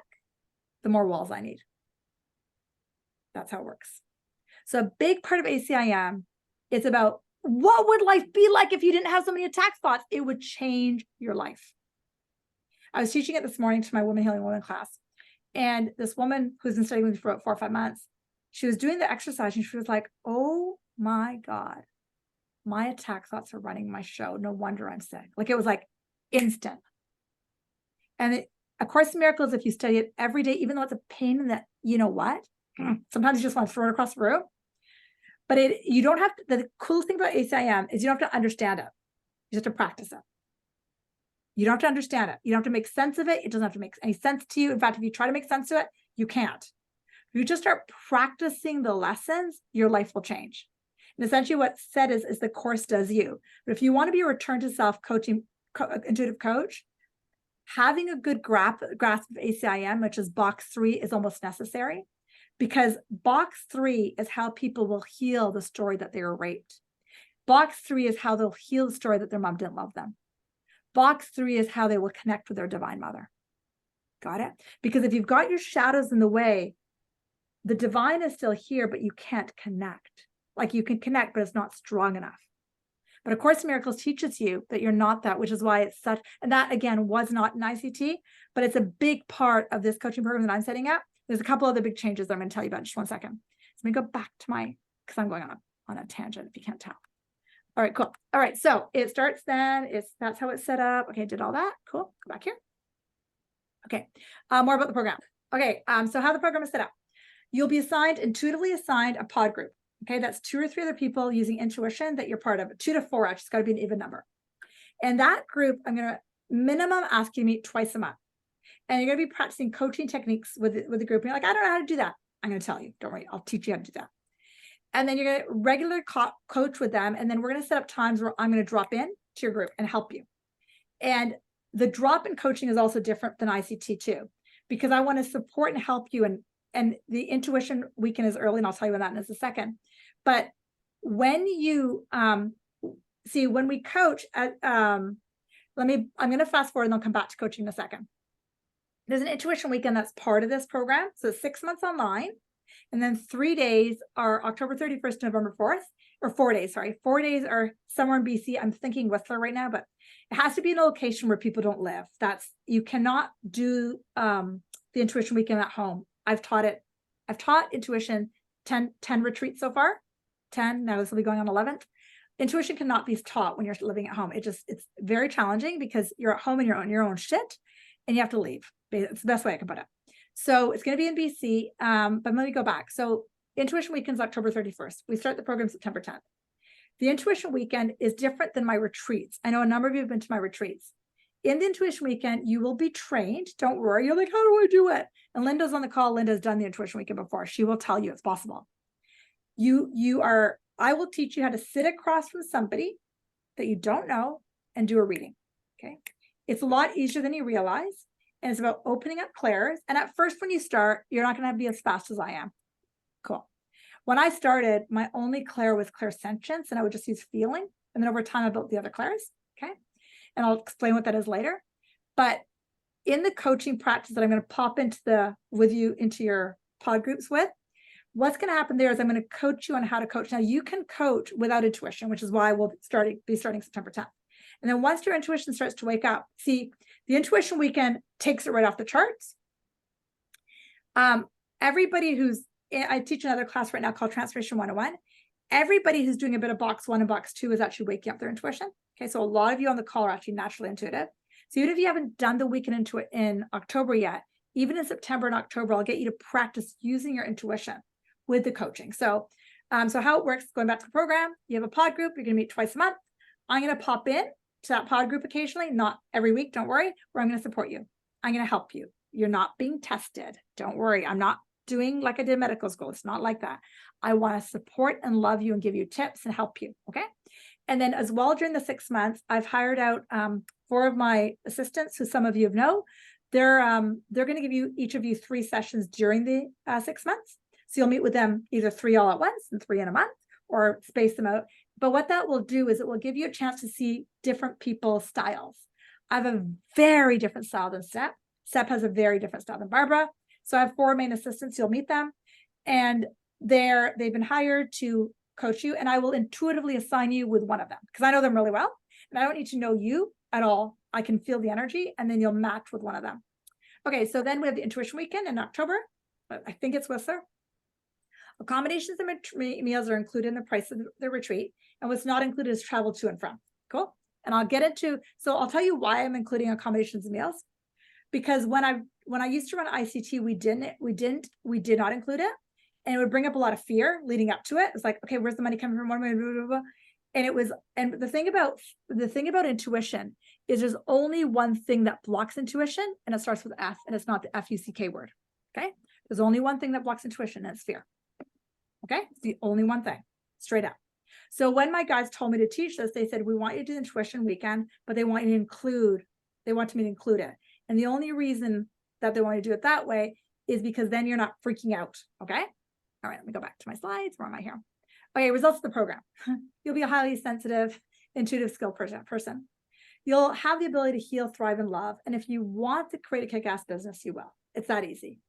the more walls I need. That's how it works. So a big part of ACIM is about what would life be like if you didn't have so many attack thoughts? It would change your life. I was teaching it this morning to my Women Healing Women class. And this woman who's been studying with me for about 4 or 5 months, she was doing the exercise and she was like, oh my God, my attack thoughts are running my show. No wonder I'm sick. Like it was like instant. And A Course in Miracles, if you study it every day, even though it's a pain in the, you know what? Sometimes you just want to throw it across the room. But you don't have to, the coolest thing about ACIM is you don't have to understand it. You just have to practice it. You don't have to understand it. You don't have to make sense of it. It doesn't have to make any sense to you. In fact, if you try to make sense of it, you can't. If you just start practicing the lessons, your life will change. And essentially what's said is the course does you. But if you want to be a return to self coaching, intuitive coach, having a good grasp of ACIM, which is box 3, is almost necessary, because box 3 is how people will heal the story that they were raped. Box 3 is how they'll heal the story that their mom didn't love them. Box 3 is how they will connect with their divine mother. Got it? Because if you've got your shadows in the way, the divine is still here, but you can't connect. Like you can connect, but it's not strong enough. But A Course in Miracles teaches you that you're not that, which is why it's such, and that again was not an ICT, but it's a big part of this coaching program that I'm setting up. There's a couple other big changes that I'm going to tell you about in just one second. So let me go back to because I'm going on a tangent if you can't tell. All right, cool. All right, so it starts then. That's how it's set up. Okay, did all that. Cool. Go back here. Okay, more about the program. Okay, so how the program is set up. You'll be intuitively assigned a pod group. Okay, that's 2 or 3 other people using intuition that you're part of. 2 to 4, actually, it's got to be an even number. And that group, I'm going to minimum ask you to meet twice a month. And you're going to be practicing coaching techniques with the group. And you're like, I don't know how to do that. I'm going to tell you. Don't worry. I'll teach you how to do that. And then you're going to regularly coach with them. And then we're going to set up times where I'm going to drop in to your group and help you. And the drop-in coaching is also different than ICT too, because I want to support and help you. And the intuition weekend is early, and I'll tell you about that in a second. But when you when we coach at, I'm going to fast forward and I'll come back to coaching in a second. There's an intuition weekend that's part of this program. So 6 months online. And then 3 days are October 31st, November 4th, or 4 days, sorry. 4 days are somewhere in BC. I'm thinking Whistler right now, but it has to be in a location where people don't live. You cannot do the intuition weekend at home. I've taught intuition 10 retreats so far. 10, now this will be going on 11th. Intuition cannot be taught when you're living at home. It's very challenging because you're at home and you're on your own shit and you have to leave. It's the best way I can put it. So it's going to be in BC, but let me go back. So Intuition Weekend is October 31st. We start the program September 10th. The Intuition Weekend is different than my retreats. I know a number of you have been to my retreats. In the Intuition Weekend, you will be trained. Don't worry. You're like, how do I do it? And Linda's on the call. Linda's done the Intuition Weekend before. She will tell you it's possible. I will teach you how to sit across from somebody that you don't know and do a reading. Okay. It's a lot easier than you realize. And it's about opening up clairs. And at first, when you start, you're not going to be as fast as I am. Cool. When I started, my only clair was clairsentience, and I would just use feeling. And then over time, I built the other clairs. Okay. And I'll explain what that is later. But in the coaching practice that I'm going to pop into your pod groups with, what's going to happen there is I'm going to coach you on how to coach. Now, you can coach without intuition, which is why we'll be starting September 10th. And then once your intuition starts to wake up, see, the Intuition Weekend takes it right off the charts. I teach another class right now called Transformation 101. Everybody who's doing a bit of box 1 and box 2 is actually waking up their intuition. Okay, so a lot of you on the call are actually naturally intuitive. So even if you haven't done the weekend in October yet, even in September and October, I'll get you to practice using your intuition with the coaching. So how it works, going back to the program, you have a pod group, you're going to meet twice a month. I'm going to pop in to that pod group occasionally, not every week, don't worry, where I'm going to support you. I'm going to help you. You're not being tested. Don't worry. I'm not doing like I did medical school. It's not like that. I want to support and love you and give you tips and help you. Okay. And then as well, during the 6 months, I've hired out 4 of my assistants who some of you know. They're going to give you each of you 3 sessions during the 6 months. So you'll meet with them either 3 all at once and 3 in a month, or space them out. But what that will do is it will give you a chance to see different people's styles. I have a very different style than Sep. Sep has a very different style than Barbara. So I have 4 main assistants. You'll meet them. And they've been hired to coach you. And I will intuitively assign you with one of them because I know them really well. And I don't need to know you at all. I can feel the energy and then you'll match with one of them. Okay, so then we have the Intuition Weekend in October. I think it's Whistler. Accommodations and meals are included in the price of the retreat. And what's not included is travel to and from. Cool. And I'll get into, so I'll tell you why I'm including accommodations and meals. Because when I used to run ICT, we did not include it. And it would bring up a lot of fear leading up to it. It's like, okay, where's the money coming from? Blah, blah, blah. And the thing about intuition is there's only one thing that blocks intuition, and it starts with F, and it's not the F-U-C-K word. Okay. There's only one thing that blocks intuition, and it's fear. Okay. It's the only one thing, straight up. So when my guys told me to teach this, they said, we want you to do the intuition weekend, but they want me to include it. And the only reason that they want you to do it that way is because then you're not freaking out. Okay. All right. Let me go back to my slides. Where am I here? Okay. Results of the program. You'll be a highly sensitive, intuitive, skilled person. You'll have the ability to heal, thrive, and love. And if you want to create a kick-ass business, you will. It's that easy.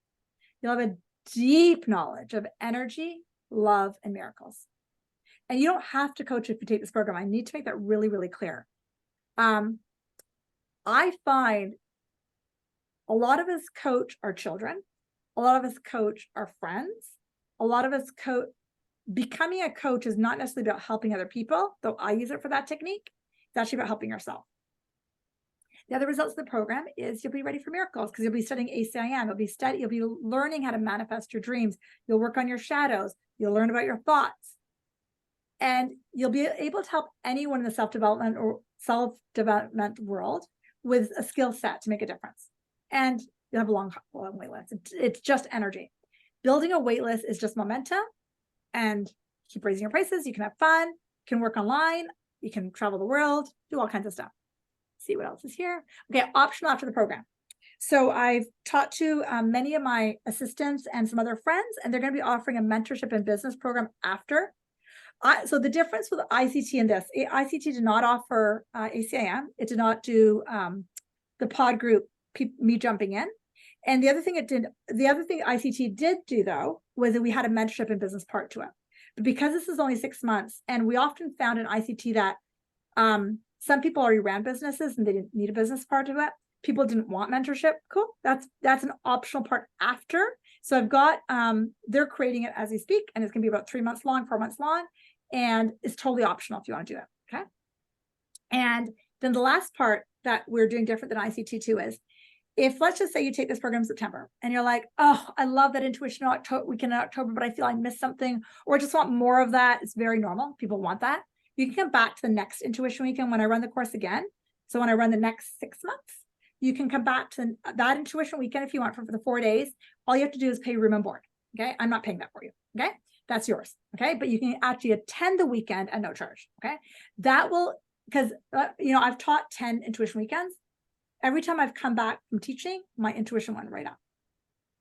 You'll have a deep knowledge of energy, love, and miracles. And you don't have to coach if you take this program. I need to make that really, really clear. I find a lot of us coach our children. A lot of us coach our friends. A lot of us coach. Becoming a coach is not necessarily about helping other people, though I use it for that technique. It's actually about helping yourself. The other results of the program is you'll be ready for miracles because you'll be studying ACIM. You'll be learning how to manifest your dreams. You'll work on your shadows. You'll learn about your thoughts. And you'll be able to help anyone in the self-development world with a skill set to make a difference. And you'll have a long wait list. It's just energy. Building a wait list is just momentum, and keep raising your prices. You can have fun, you can work online, you can travel the world, do all kinds of stuff. See what else is here. Okay, optional after the program. So I've talked to many of my assistants and some other friends, and they're going to be offering a mentorship and business program after. So the difference with ICT and this, ICT did not offer ACIM. It did not do the pod group, me jumping in. And the other thing ICT did do though, was that we had a mentorship and business part to it. But because this is only 6 months, and we often found in ICT that some people already ran businesses and they didn't need a business part to it. People didn't want mentorship. Cool. That's an optional part after. So I've got, they're creating it as we speak, and it's going to be about 3 months long, 4 months long, and it's totally optional if you want to do it. Okay. And then the last part that we're doing different than ICT too is, if let's just say you take this program in September and you're like, oh, I love that intuition weekend in October, but I feel I missed something, or just want more of that. It's very normal. People want that. You can come back to the next intuition weekend when I run the course again. So when I run the next 6 months, you can come back to that intuition weekend if you want for the 4 days. All you have to do is pay room and board. Okay. I'm not paying that for you. Okay. That's yours. Okay. But you can actually attend the weekend at no charge. Okay. That will, because, I've taught 10 intuition weekends. Every time I've come back from teaching, my intuition went right up.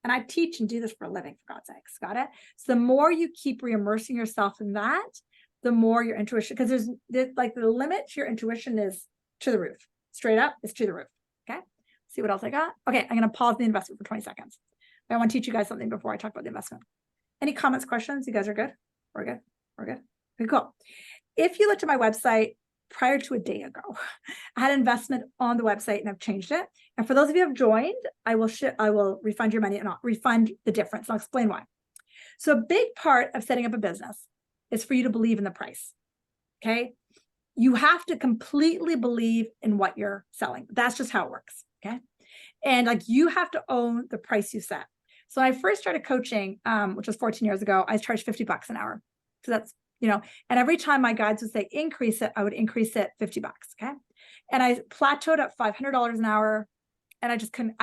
And I teach and do this for a living, for God's sakes. Got it? So the more you keep re-immersing yourself in that, the more your intuition, because there's like the limit to your intuition is to the roof. Straight up, it's to the roof. Okay. See what else I got? Okay. I'm going to pause the investment for 20 seconds. I want to teach you guys something before I talk about the investment. Any comments, questions? You guys are good? We're good? We're good? Okay, cool. If you looked at my website prior to a day ago, I had investment on the website and I've changed it. And for those of you who have joined, I will refund your money and I'll refund the difference. I'll explain why. So a big part of setting up a business is for you to believe in the price. Okay. You have to completely believe in what you're selling. That's just how it works. Okay. And like you have to own the price you set. So when I first started coaching, which was 14 years ago, I charged $50 an hour. So that's, and every time my guides would say increase it, I would increase it $50. Okay. And I plateaued at $500 an hour. And I just couldn't,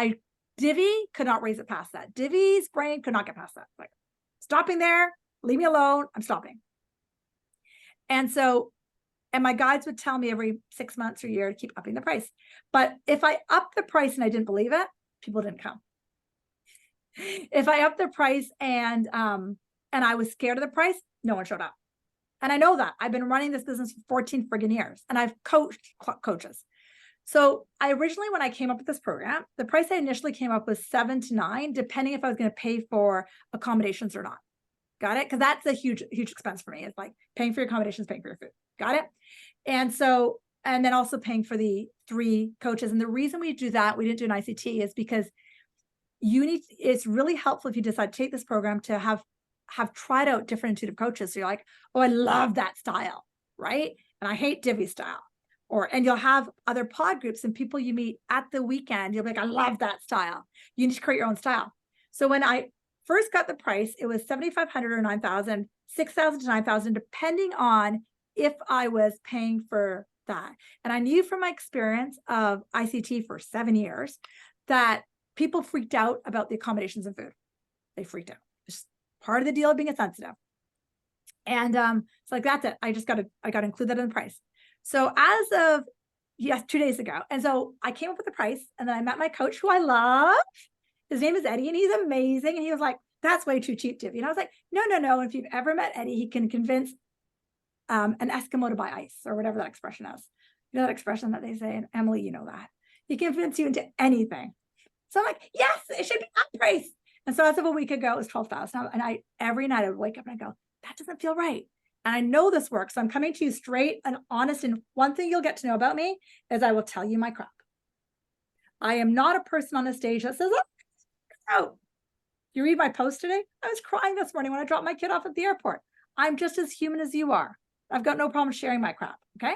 Divi could not raise it past that. Divi's brain could not get past that. Like, stopping there, leave me alone. I'm stopping. And my guides would tell me every 6 months or a year to keep upping the price. But if I upped the price and I didn't believe it, people didn't come. If I upped the price and I was scared of the price, no one showed up. And I know that. I've been running this business for 14 friggin' years, and I've coached coaches. So I originally, when I came up with this program, the price I initially came up with 7 to 9, depending if I was going to pay for accommodations or not. Got it? Because that's a huge, huge expense for me. It's like paying for your accommodations, paying for your food. Got it? And then also paying for the 3 coaches. And the reason we do that, we didn't do an ICT, is because it's really helpful if you decide to take this program to have have tried out different intuitive coaches. So you're like, oh, I love that style, right? And I hate Divi style. And you'll have other pod groups and people you meet at the weekend. You'll be like, I love that style. You need to create your own style. So when I first got the price, it was $7,500 or $9,000, $6,000 to $9,000, depending on if I was paying for that. And I knew from my experience of ICT for 7 years that people freaked out about the accommodations and food. They freaked out. It's part of the deal of being a sensitive. And it's like, that's it. I got to include that in the price. So as of 2 days ago, and so I came up with the price, and then I met my coach, who I love. His name is Eddie, and he's amazing. And he was like, that's way too cheap, Divi. And I was like, no. And if you've ever met Eddie, he can convince an Eskimo to buy ice, or whatever that expression is. You know that expression that they say, and Emily, you know that. He can convince you into anything. So I'm like, yes, it should be that price. And so as of a week ago, it was $12,000. And every night I would wake up and I go, that doesn't feel right. And I know this works. So I'm coming to you straight and honest. And one thing you'll get to know about me is I will tell you my crap. I am not a person on the stage that says, oh, you read my post today? I was crying this morning when I dropped my kid off at the airport. I'm just as human as you are. I've got no problem sharing my crap. Okay.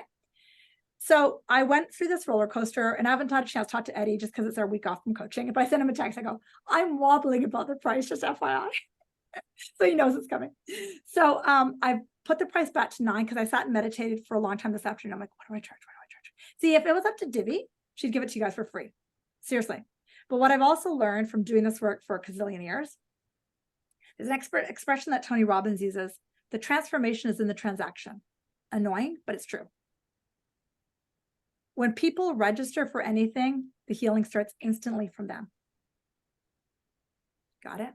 So I went through this roller coaster, and I haven't had a chance to talk to Eddie just because it's our week off from coaching. If I send him a text, I go, I'm wobbling about the price, just FYI. So he knows it's coming. So I put the price back to $9 because I sat and meditated for a long time this afternoon. I'm like, what do I charge? What do I charge? See, if it was up to Divi, she'd give it to you guys for free. Seriously. But what I've also learned from doing this work for a gazillion years is an expression that Tony Robbins uses. The transformation is in the transaction. Annoying, but it's true. When people register for anything, the healing starts instantly from them. Got it?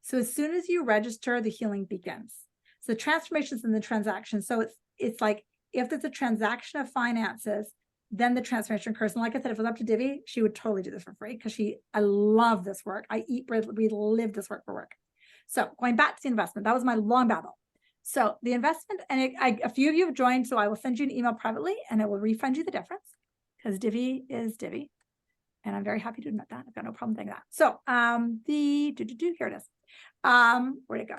So as soon as you register, the healing begins. So the transformation is in the transaction. So it's like, if there's a transaction of finances, then the transformation occurs. And like I said, if it was up to Divi, she would totally do this for free because I love this work. I eat bread, we live this work for work. So going back to the investment, that was my long babble. So the investment, and a few of you have joined, so I will send you an email privately and I will refund you the difference because Divi is Divi. And I'm very happy to admit that. I've got no problem saying that. So here it is. Where'd it go?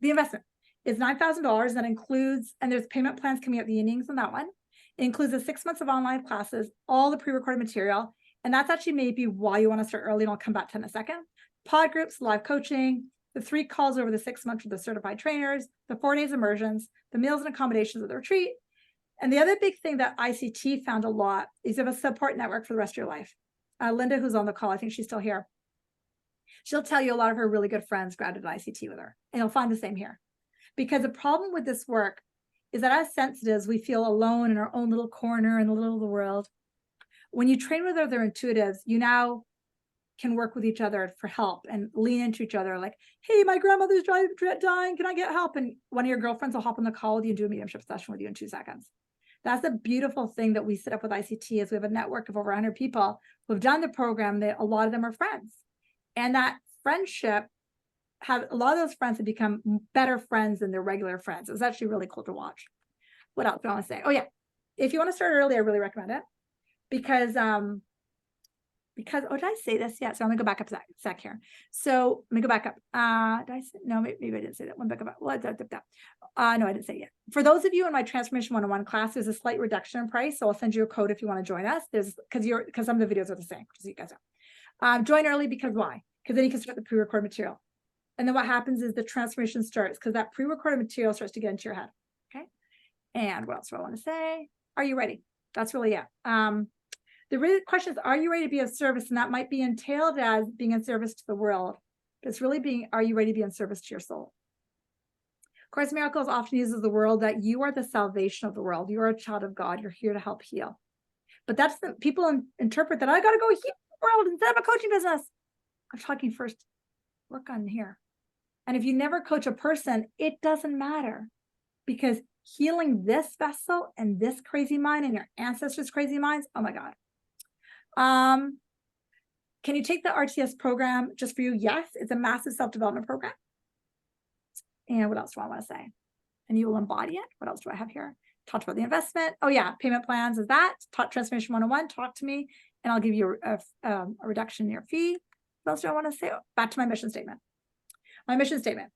The investment is $9,000. That includes, and there's payment plans coming out the evenings on that one. It includes the 6 months of online classes, all the pre-recorded material. And that's actually maybe why you want to start early. And I'll come back to in a second. Pod groups, live coaching, the 3 calls over the 6 months with the certified trainers, the 4 days immersions, the meals and accommodations of the retreat. And the other big thing that ICT found a lot is you have a support network for the rest of your life. Linda, who's on the call, I think she's still here. She'll tell you a lot of her really good friends graduated ICT with her, and you'll find the same here. Because the problem with this work is that as sensitives, we feel alone in our own little corner in the little of the world. When you train with other intuitives, you now can work with each other for help and lean into each other. Like, hey, my grandmother's dying. Can I get help? And one of your girlfriends will hop on the call with you and do a mediumship session with you in 2 seconds. That's a beautiful thing that we set up with ICT is we have a network of over 100 people who have done the program. That a lot of them are friends. And that friendship, a lot of those friends have become better friends than their regular friends. It was actually really cool to watch. What else do I want to say? Oh yeah, if you want to start early, I really recommend it because oh, did I say this yet? So I'm gonna go back up a sec here. So let me go back up. Did I say, no, maybe I didn't say that one back up. What? No, I didn't say it yet. For those of you in my Transformation 101 class, there's a slight reduction in price. So I'll send you a code if you want to join us. Because some of the videos are the same, just so you guys know. Join early because why? Because then you can start the pre-recorded material. And then what happens is the transformation starts because that pre-recorded material starts to get into your head. Okay. And what else do I want to say? Are you ready? That's really it. The real question is, are you ready to be of service? And that might be entailed as being in service to the world. But it's really are you ready to be in service to your soul? Course in Miracles often uses the world that you are the salvation of the world. You are a child of God. You're here to help heal. But that's people interpret that I got to go heal the world instead of a coaching business. I'm talking first, work on here. And if you never coach a person, it doesn't matter because healing this vessel and this crazy mind and your ancestors' crazy minds, oh my God. Can you take the RTS program just for you? Yes, it's a massive self-development program. And what else do I want to say? And you will embody it. What else do I have here? Talked about the investment. Oh yeah, payment plans is that. Transformation 101, talk to me and I'll give you a reduction in your fee. What else do I want to say? Back to my mission statement. My mission statement.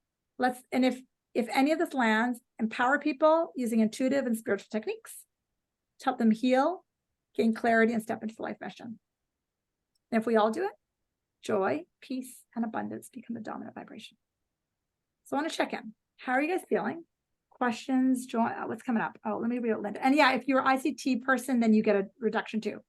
And if any of this lands, empower people using intuitive and spiritual techniques to help them heal, gain clarity, and step into the life mission. And if we all do it, joy, peace, and abundance become the dominant vibration. So I want to check in. How are you guys feeling? Questions, joy, what's coming up? Oh, let me read it, Linda. And yeah, if you're an ICT person, then you get a reduction too.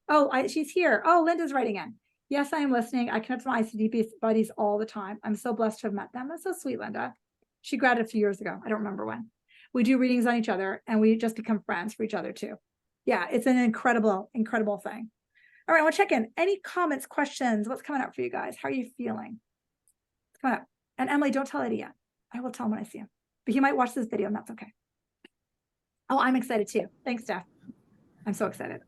Oh, she's here. Oh, Linda's writing in. Yes, I am listening. I connect with my ICT buddies all the time. I'm so blessed to have met them. That's so sweet, Linda. She graduated a few years ago. I don't remember when. We do readings on each other and we just become friends for each other too. Yeah, it's an incredible, incredible thing. All right, I want to check in. Any comments, questions? What's coming up for you guys? How are you feeling? What's coming up? And Emily, don't tell Eddie yet. I will tell him when I see him. But he might watch this video and that's okay. Oh, I'm excited too. Thanks, Steph. I'm so excited.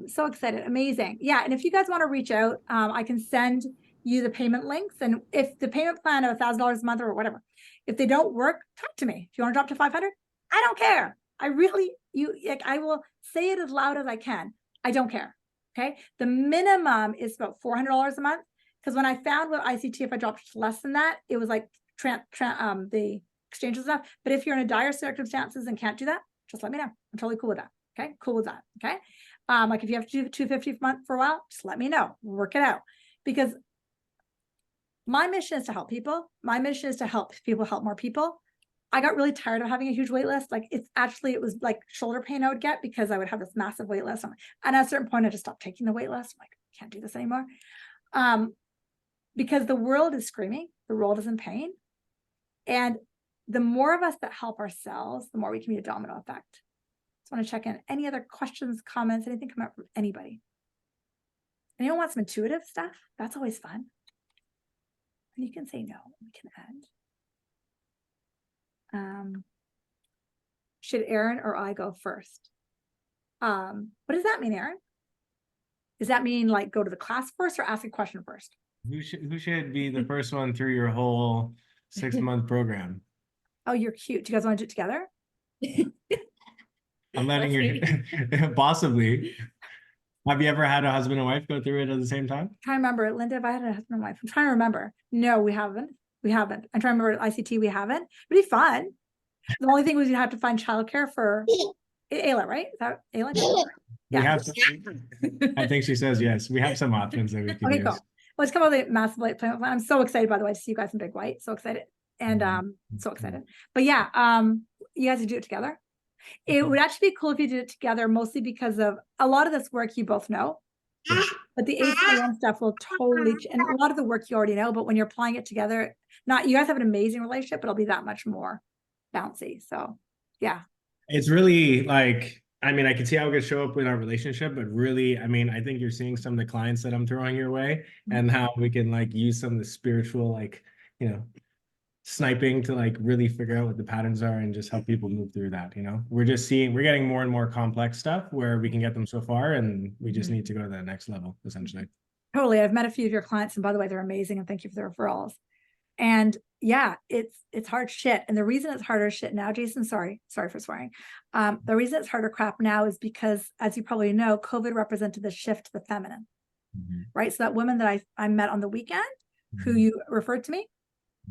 So excited. Amazing. Yeah. And if you guys want to reach out, I can send you the payment links. And if the payment plan of $1,000 a month or whatever, if they don't work, talk to me. If you want to drop to 500, I don't care. I will say it as loud as I can. I don't care. Okay. The minimum is about $400 a month. Because when I found with ICT, if I dropped less than that, it was like the exchange and stuff. But if you're in a dire circumstances and can't do that, just let me know. I'm totally cool with that. Okay, cool with that. Okay. Like if you have to do $250 a month for a while, just let me know. We'll work it out. Because my mission is to help people. My mission is to help people help more people. I got really tired of having a huge wait list. Like it was like shoulder pain I would get because I would have this massive wait list. And at a certain point, I just stopped taking the wait list. I'm like, I can't do this anymore. Because the world is screaming, the world is in pain. And the more of us that help ourselves, the more we can be a domino effect. Just want to check in. Any other questions, comments, anything come up from anybody? Anyone want some intuitive stuff? That's always fun. And you can say no. We can end. Should Aaron or I go first? What does that mean, Aaron? Does that mean like go to the class first or ask a question first? Who should be the first one through your whole 6-month program? Oh, you're cute. Do you guys want to do it together? I'm letting you possibly. Have you ever had a husband and wife go through it at the same time? I'm trying to remember, Linda, if I had a husband and wife, I'm trying to remember. No, we haven't. I'm trying to remember ICT, we haven't. It'd be fun. The only thing was you'd have to find childcare for Ayla, right? Is that Ayla? We Yeah. have I think she says yes. We have some options that we can Okay, use. cool. Let's come over the massive light payment plan. I'm so excited, by the way, to see you guys in Big White. So excited. And so excited. But yeah, you guys would do it together. It would actually be cool if you did it together, mostly because of a lot of this work you both know. But the ACM stuff will totally, and a lot of the work you already know, but when you're applying it together, you guys have an amazing relationship, but it'll be that much more bouncy. So yeah. It's really like, I mean, I can see how it could show up in our relationship, but really, I mean, I think you're seeing some of the clients that I'm throwing your way and how we can like use some of the spiritual, like, you know, sniping to like really figure out what the patterns are and just help people move through that. You know, we're getting more and more complex stuff where we can get them so far and we just need to go to that next level, essentially. Totally. I've met a few of your clients, and by the way, they're amazing, and thank you for the referrals. And yeah, it's hard shit. And the reason it's harder shit now, Jason, sorry for swearing. The reason it's harder crap now is because, as you probably know, COVID represented the shift to the feminine, right? So that woman that I met on the weekend, who you referred to me,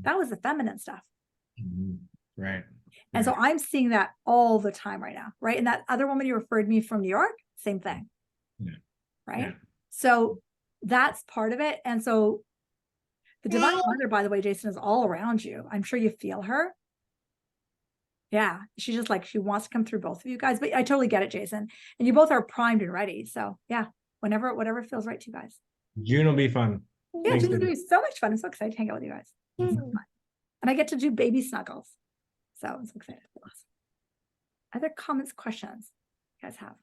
that was the feminine stuff. Right. And so I'm seeing that all the time right now, right? And that other woman you referred me from New York, same thing. Yeah. Right. Yeah. So that's part of it. And so the divine mother, by the way, Jason, is all around you. I'm sure you feel her. Yeah. She's just like, she wants to come through both of you guys, but I totally get it, Jason. And you both are primed and ready. So yeah, whatever feels right to you guys. June will be fun. Yeah, Thanks, June will David. be so much fun. I'm so excited to hang out with you guys. So fun. And I get to do baby snuggles. So I'm so excited. Awesome. Other comments, questions you guys have?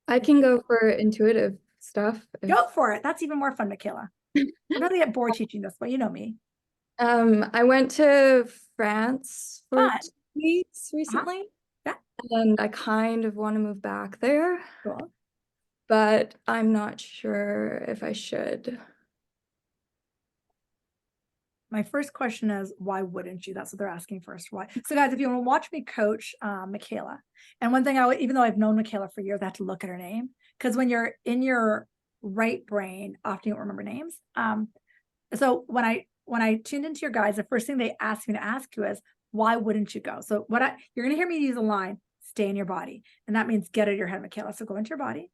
I can go for intuitive stuff. Go for it. That's even more fun, Michaela. I'm gonna get bored teaching this, but you know me. I went to France for Fun. 2 weeks recently. Yeah. And I kind of want to move back there, Cool. but I'm not sure if I should. My first question is, why wouldn't you? That's what they're asking first. Why? So guys, if you want to watch me coach Michaela, and one thing even though I've known Michaela for years, I have to look at her name, because when you're in your right brain, often you don't remember names. So when I when I tuned into your guides, the first thing they asked me to ask you is, why wouldn't you go? So you're going to hear me use a line, stay in your body. And that means get out of your head, Michaela. So go into your body.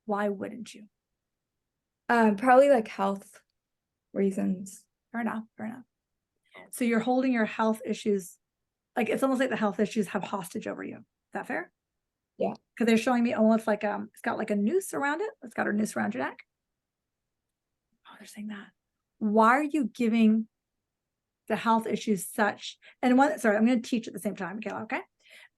Why wouldn't you? Probably like health reasons. Fair enough. Fair enough. So you're holding your health issues, like it's almost like the health issues have hostage over you. Is that fair? Yeah. Because they're showing me almost like it's got like a noose around it. It's got a noose around your neck. Oh, they're saying that. Why are you giving the health issues such? And sorry, I'm going to teach at the same time, Michaela. Okay.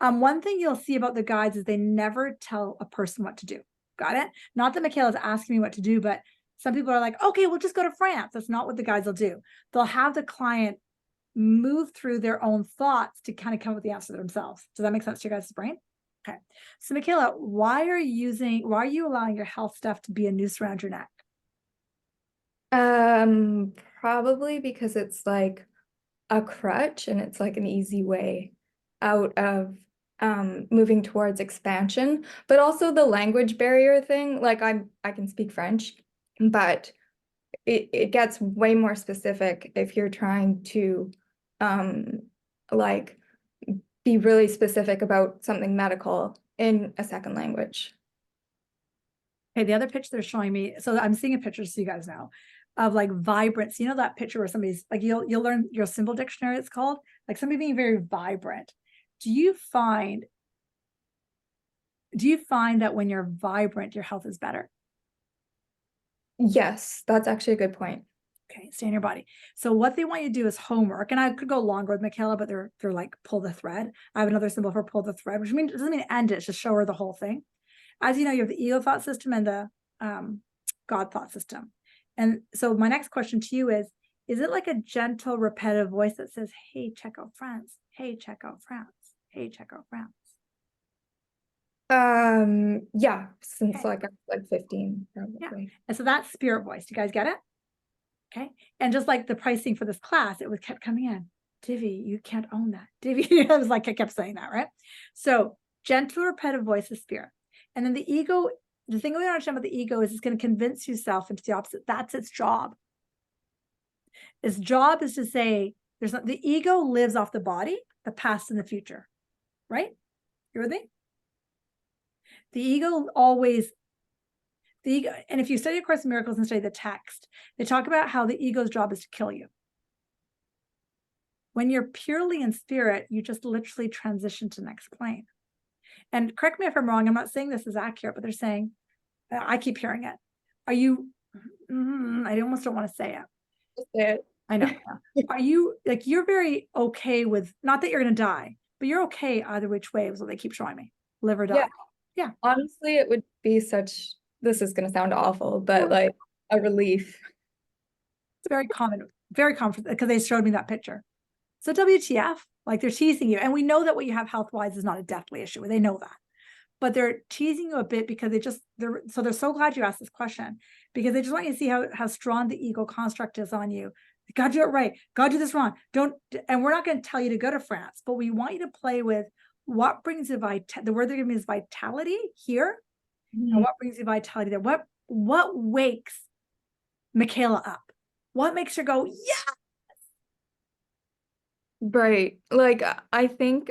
One thing you'll see about the guides is they never tell a person what to do. Got it? Not that Michaela's asking me what to do, but some people are like, okay, we'll just go to France. That's not what the guides will do. They'll have the client move through their own thoughts to kind of come up with the answer themselves. Does that make sense to your guys' brain? Okay. So Michaela, why are you allowing your health stuff to be a noose around your neck? Probably because it's like a crutch and it's like an easy way out of moving towards expansion, but also the language barrier thing. Like I can speak French, but it gets way more specific if you're trying to like be really specific about something medical in a second language. Okay, the other picture they're showing me, so I'm seeing a picture so you guys know of like vibrance. You know that picture where somebody's like, you'll learn your symbol dictionary, it's called, like somebody being very vibrant. Do you find that when you're vibrant, your health is better? Yes, that's actually a good point. Okay, stay in your body. So what they want you to do is homework, and I could go longer with Michaela, but they're like pull the thread. I have another symbol for pull the thread, which means it doesn't mean end it, it's just show her the whole thing. As you know, you have the ego thought system and the God thought system. And so my next question to you is it like a gentle, repetitive voice that says, hey, check out France. Hey, check out France. Hey, check out France. Yeah, since Okay. like I was like 15, probably. Yeah. And so that's spirit voice. Do you guys get it? Okay. And just like the pricing for this class, it was kept coming in. Divi, you can't own that. Divi, I was like, I kept saying that, right? So gentle, repetitive voice is spirit. And then the ego, the thing we don't understand about the ego is it's going to convince yourself into the opposite. That's its job. Its job is to say, the ego lives off the body, the past and the future, right? You with me? The ego, and if you study A Course in Miracles and study the text, they talk about how the ego's job is to kill you. When you're purely in spirit, you just literally transition to the next plane. And correct me if I'm wrong, I'm not saying this is accurate, but they're saying, I keep hearing it. Are you, I almost don't want to say it. I know. Are you, like, you're very okay with, not that you're going to die, but you're okay either which way is what they keep showing me. Live or die. Yeah. Honestly, it would be this is going to sound awful, but like a relief. It's very common because they showed me that picture. So WTF, like they're teasing you. And we know that what you have health-wise is not a deathly issue. They know that. But they're teasing you a bit because they're so glad you asked this question, because they just want you to see how strong the ego construct is on you. God, do it right. God, do this wrong. And we're not going to tell you to go to France, but we want you to play with what brings you the word they're giving me is vitality here. And what brings you vitality there? What wakes Michaela up? What makes her go, yeah? Right. Like I think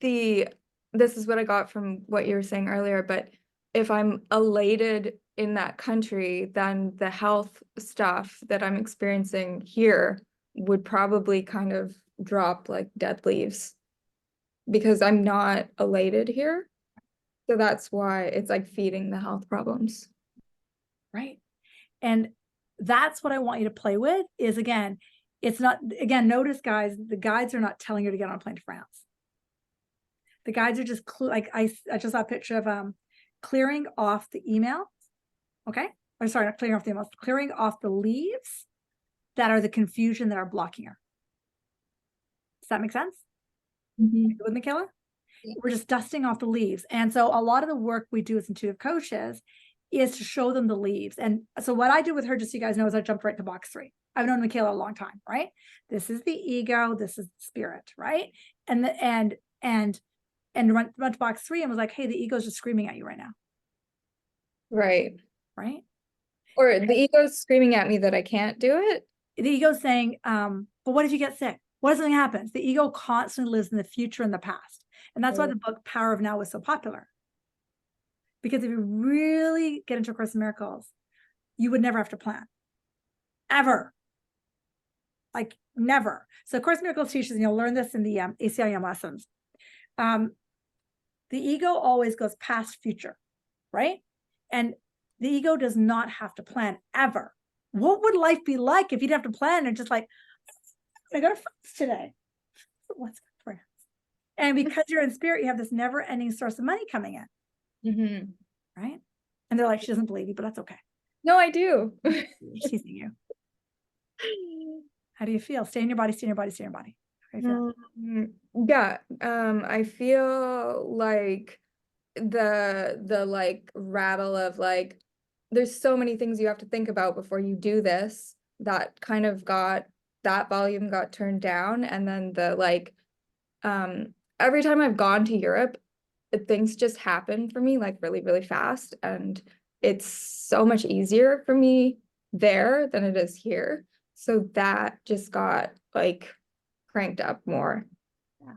this is what I got from what you were saying earlier, but if I'm elated in that country, then the health stuff that I'm experiencing here would probably kind of drop like dead leaves because I'm not elated here. So that's why it's like feeding the health problems. Right. And that's what I want you to play with is, again, it's not, again, notice guys, the guides are not telling you to get on a plane to France. The guides are just like, I just saw a picture of clearing off the email. Okay. Or sorry, not clearing off the emails, clearing off the leaves that are the confusion that are blocking her. Does that make sense? With Michaela? Yeah. We're just dusting off the leaves. And so a lot of the work we do as intuitive coaches is to show them the leaves. And so what I do with her, just so you guys know, is I jumped right to box 3. I've known Michaela a long time, right? This is the ego, this is the spirit, right? And went to box 3 and was like, hey, the ego's just screaming at you right now. Right. Right. Or the ego's screaming at me that I can't do it. the ego's saying, but what if you get sick? What if something happens? The ego constantly lives in the future and the past. And that's why the book Power of Now was so popular. Because if you really get into A Course in Miracles, you would never have to plan. Ever. Like never. So A Course in Miracles teaches, and you'll learn this in the ACIM lessons. The ego always goes past future, right? And the ego does not have to plan ever. What would life be like if you'd have to plan and just like, I go to France today. What's France? And because you're in spirit, you have this never-ending source of money coming in. Mhm. Right? And they're like, she doesn't believe you, but that's okay. No, I do. She's teasing you. How do you feel? Stay in your body, stay in your body, stay in your body. How do you feel? Yeah, I feel like the like rattle of like, there's so many things you have to think about before you do this, that kind of that volume got turned down. And then the like, every time I've gone to Europe, things just happen for me like really, really fast. And it's so much easier for me there than it is here. So that just got like cranked up more. Yeah.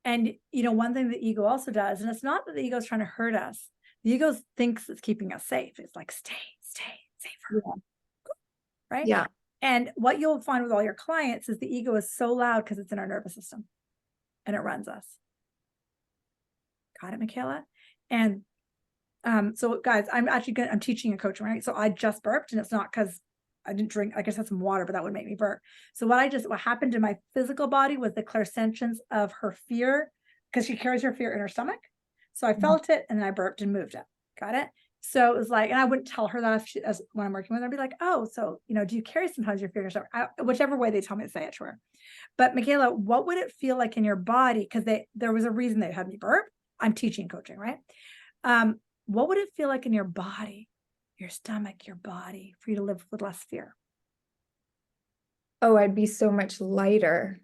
And one thing the ego also does, and it's not that the ego is trying to hurt us. The ego thinks it's keeping us safe. It's like, stay safer. Yeah. Right? Yeah. And what you'll find with all your clients is the ego is so loud because it's in our nervous system and it runs us. Got it, Michaela? And so guys, I'm teaching a coaching, right? So I just burped, and it's not because I didn't drink, I guess, had some water, but that would make me burp. So what happened to my physical body was the clairsentience of her fear, because she carries her fear in her stomach. So I felt it, and then I burped and moved it. Got it? So it was like, and I wouldn't tell her that when I'm working with her, I'd be like, oh, so, do you carry sometimes your fear in your stomach? Whichever way they tell me to say it to her. But Michaela, what would it feel like in your body? Because there was a reason they had me burp. I'm teaching coaching, right? What would it feel like in your body, your stomach, your body, for you to live with less fear? Oh, I'd be so much lighter.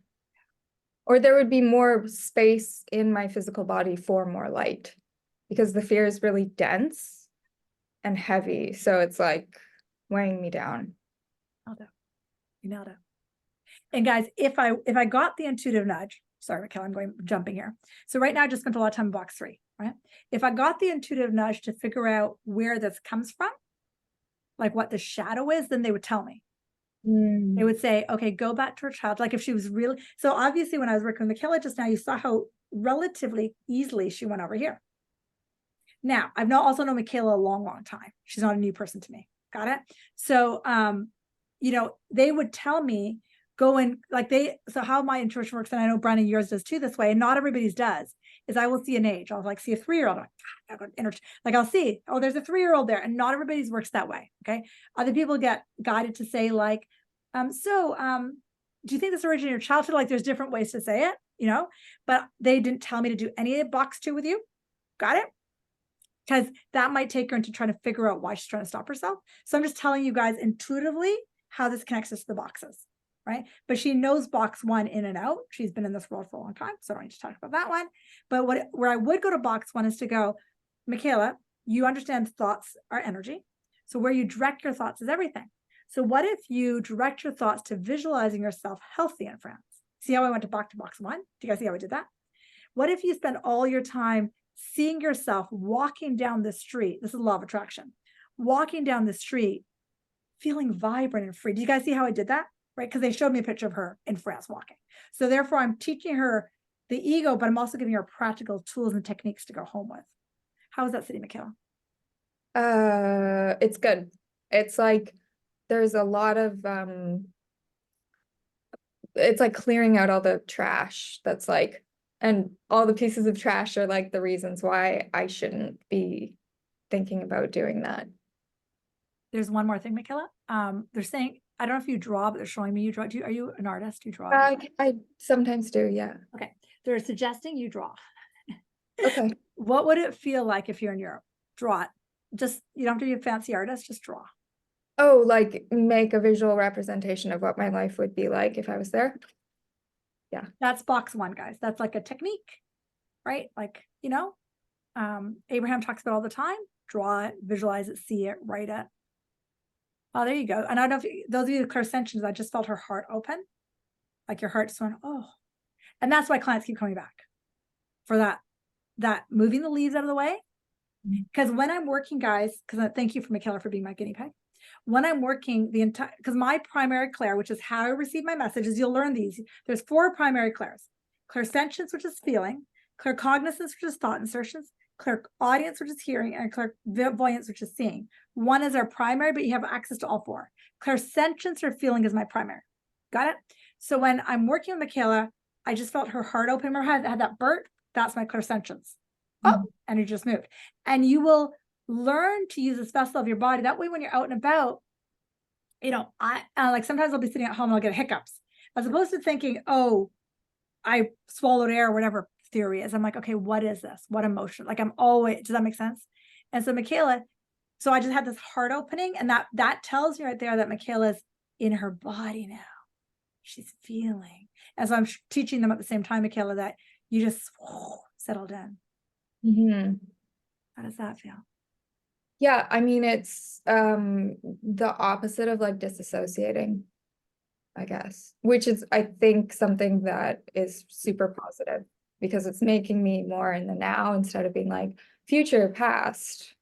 Or there would be more space in my physical body for more light, because the fear is really dense and heavy. So it's like weighing me down. You nailed it. And guys, if I got the intuitive nudge, sorry, Michaela, I'm jumping here. So right now I just spent a lot of time in box 3, right? If I got the intuitive nudge to figure out where this comes from, like what the shadow is, then they would tell me. They would say, okay, go back to her child. Like if she was really, so obviously when I was working with Michaela just now, you saw how relatively easily she went over here. Now, I've also known Michaela a long, long time. She's not a new person to me. Got it? So, they would tell me, go in, so how my intuition works, and I know Brandon, yours does too this way, and not everybody's does, is I will see an age. I'll see a 3-year-old. I'll see, oh, there's a 3-year-old there, and not everybody's works that way. Okay. Other people get guided to say like, do you think this originated in your childhood? Like there's different ways to say it, but they didn't tell me to do any of box 2 with you. Got it? Because that might take her into trying to figure out why she's trying to stop herself. So I'm just telling you guys intuitively how this connects us to the boxes, right? But she knows box 1 in and out. She's been in this world for a long time, so I don't need to talk about that one. But where I would go to box 1 is to go, Michaela, you understand thoughts are energy. So where you direct your thoughts is everything. So what if you direct your thoughts to visualizing yourself healthy in France? See how I went to box 1? Do you guys see how I did that? What if you spend all your time seeing yourself walking down the street? This is law of attraction. Walking down the street, feeling vibrant and free. Do you guys see how I did that? Right? Because they showed me a picture of her in France walking. So therefore, I'm teaching her the ego, but I'm also giving her practical tools and techniques to go home with. How is that sitting, Michaela? It's good. It's like there's a lot of it's like clearing out all the trash that's like, and all the pieces of trash are like the reasons why I shouldn't be thinking about doing that. There's one more thing, Michaela. They're saying, I don't know if you draw, but they're showing me you draw. Are you an artist? You draw? I sometimes do, yeah. Okay. They're suggesting you draw. Okay. What would it feel like if you're in Europe? Draw it. Just, you don't have to be a fancy artist, just draw. Oh, like make a visual representation of what my life would be like if I was there? Yeah. That's box 1, guys. That's like a technique, right? Like, Abraham talks about all the time. Draw it, visualize it, see it, write it. Oh, there you go. And I don't know if those of you with clairsentience, I just felt her heart open. Like your heart just went, oh. And that's why clients keep coming back for that moving the leaves out of the way. Because when I'm working, guys, because thank you for Michaela for being my guinea pig. When I'm working the entire, because my primary clair, which is how I receive my messages, you'll learn these. There's 4 primary clairs: clairsentience, which is feeling; claircognizance, which is thought insertions; clairaudience, which is hearing; and clairvoyance, which is seeing. One is our primary, but you have access to all 4. Clairsentience or feeling is my primary. Got it? So when I'm working with Michaela, I just felt her heart open. Remember how I had that burp? That's my clairsentience. Oh, and it just moved. And you will learn to use this vessel of your body. That way, when you're out and about, you know, I like sometimes I'll be sitting at home and I'll get hiccups, as opposed to thinking, oh, I swallowed air, or whatever theory is. I'm like, okay, what is this? What emotion? Like I'm always, does that make sense? And so Michaela, so I just had this heart opening, and that tells you right there that Michaela's in her body now. She's feeling. And so I'm teaching them at the same time, Michaela, that you just settle down. Mm-hmm. How does that feel? Yeah, I mean, it's the opposite of like disassociating, I guess, which is, I think, something that is super positive, because it's making me more in the now instead of being like future, past.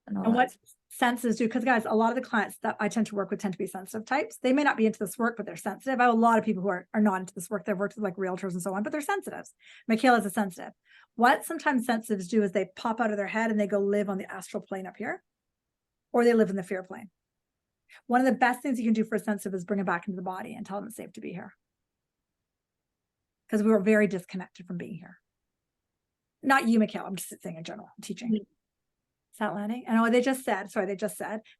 And what senses do, because guys, a lot of the clients that I tend to work with tend to be sensitive types. They may not be into this work, but they're sensitive. I have a lot of people who are not into this work. They've worked with like realtors and so on, but they're sensitives. Michaela's a sensitive. What sometimes sensitives do is they pop out of their head and they go live on the astral plane up here, or they live in the fear plane. One of the best things you can do for a sensitive is bring it back into the body and tell them it's safe to be here. Because we were very disconnected from being here. Not you, Michaela, I'm just saying in general, I'm teaching. Is that landing? And what they just said,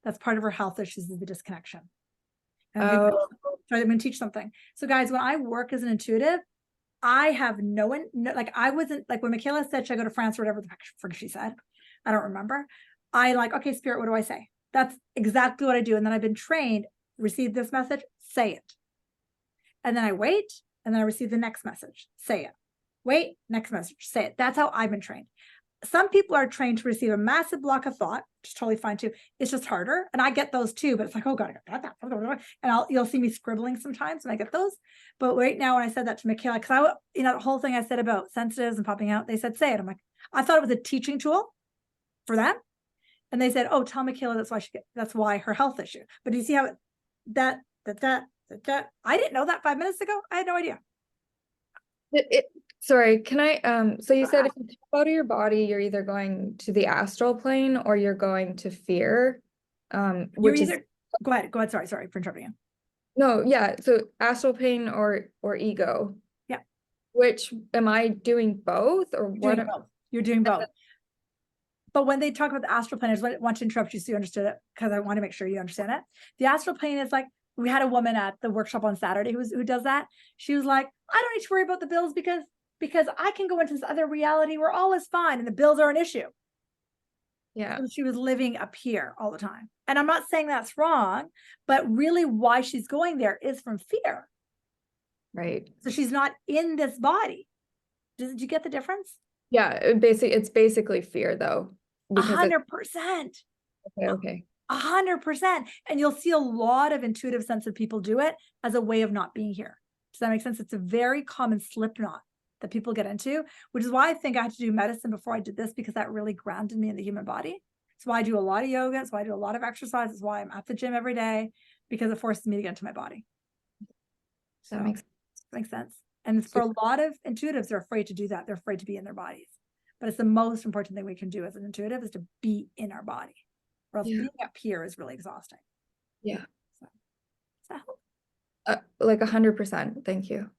that's part of her health issues is the disconnection. And I'm going to teach something. So guys, when I work as an intuitive, I have like I wasn't, like when Michaela said, should I go to France or whatever the fuck she said, I don't remember. I like, okay, spirit, what do I say? That's exactly what I do. And then I've been trained, receive this message, say it. And then I wait, and then I receive the next message, say it. Wait, next message, say it. That's how I've been trained. Some people are trained to receive a massive block of thought, which is totally fine too. It's just harder. And I get those too, but it's like, oh God, I got that. And you'll see me scribbling sometimes when I get those. But right now, when I said that to Michaela, because the whole thing I said about sensitives and popping out, they said, say it. I'm like, I thought it was a teaching tool for them. And they said, oh, tell Michaela that's why her health issue. But do you see how I didn't know that 5 minutes ago. I had no idea. Sorry, can I, so you said if you tap out of your body, you're either going to the astral plane or you're going to fear, which is, go ahead. Sorry for interrupting you. No, yeah, so astral plane or ego. Yeah. Which, am I doing both, or what? You're doing both. But when they talk about the astral plane, I just want to interrupt you so you understood it, because I want to make sure you understand it. The astral plane is like, we had a woman at the workshop on Saturday who does that. She was like, I don't need to worry about the bills because I can go into this other reality where all is fine and the bills are an issue. Yeah. So she was living up here all the time. And I'm not saying that's wrong, but really why she's going there is from fear. Right. So she's not in this body. Did you get the difference? Yeah, it's basically fear though. 100%. Okay. 100%. And you'll see a lot of intuitive, sensitive people do it as a way of not being here. Does that make sense? It's a very common slip knot that people get into, which is why I think I had to do medicine before I did this, because that really grounded me in the human body. It's why I do a lot of yoga. It's why I do a lot of exercise. It's why I'm at the gym every day, because it forces me to get into my body. So That makes sense. And for a lot of intuitives, they're afraid to do that. They're afraid to be in their bodies. But it's the most important thing we can do as an intuitive is to be in our body. Or else being up here is really exhausting. Yeah. So, does that help? Like 100%. Thank you.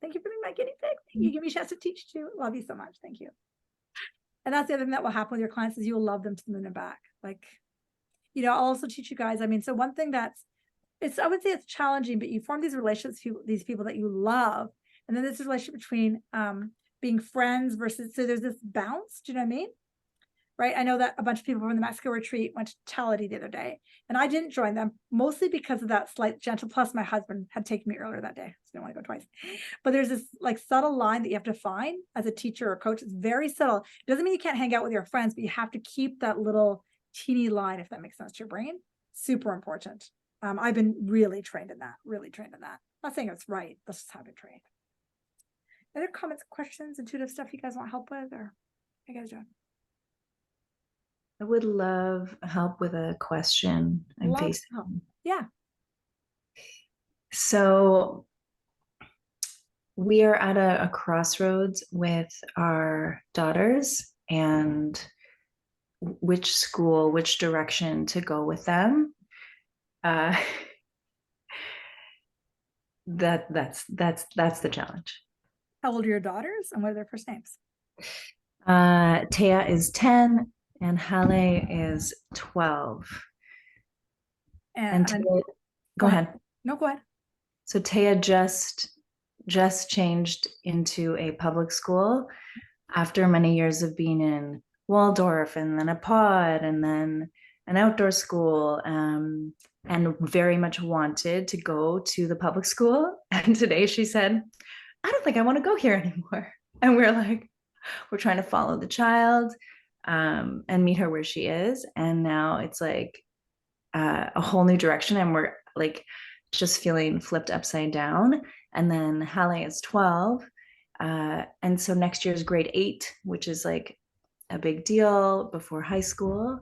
Thank you for being my guinea pig. Thank you. Give me a chance to teach too. Love you so much. Thank you. And that's the other thing that will happen with your clients is you will love them to the moon and back. Like, I'll also teach you guys. I mean, so one thing I would say it's challenging, but you form these relationships, these people that you love. And then this relationship between being friends versus, so there's this bounce. Do you know what I mean? Right. I know that a bunch of people from the Mexico retreat went to Tality the other day, and I didn't join them mostly because of that slight gentle. Plus, my husband had taken me earlier that day, so I didn't want to go twice. But there's this like subtle line that you have to find as a teacher or coach. It's very subtle. It doesn't mean you can't hang out with your friends, but you have to keep that little teeny line, if that makes sense to your brain. super important. I've been really trained in that, Not saying it's right, that's just how I've been trained. Other comments, questions, intuitive stuff you guys want help with, or how you guys doing? I would love help with a question I'm Love facing. help. Yeah. So we are at a crossroads with our daughters and which school, which direction to go with them. That's the challenge. How old are your daughters and what are their first names? Taya is 10 and Halle is 12. And Taya, go ahead. No, go ahead. So Taya just changed into a public school after many years of being in Waldorf and then a pod and then an outdoor school, and very much wanted to go to the public school. And today she said, I don't think I want to go here anymore. And we're like, we're trying to follow the child and meet her where she is. And now it's like a whole new direction. And we're like just feeling flipped upside down. And then Halle is 12. And so next year is grade 8, which is like a big deal before high school.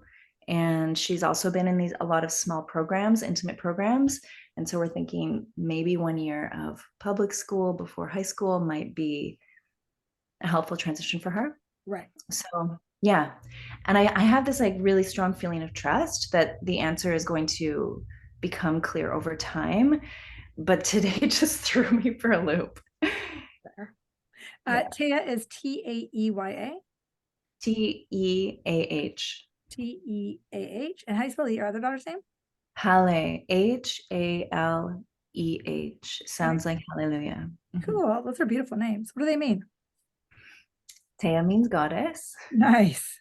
And she's also been in a lot of small programs, intimate programs. And so we're thinking maybe 1 year of public school before high school might be a helpful transition for her. Right. So yeah. And I have this like really strong feeling of trust that the answer is going to become clear over time. But today just threw me for a loop. Taya is Taeya. Teah. Teah. And how do you spell your other daughter's name? Halle, Haleh. Sounds like hallelujah. Cool. Those are beautiful names. What do they mean? Taya means goddess. Nice.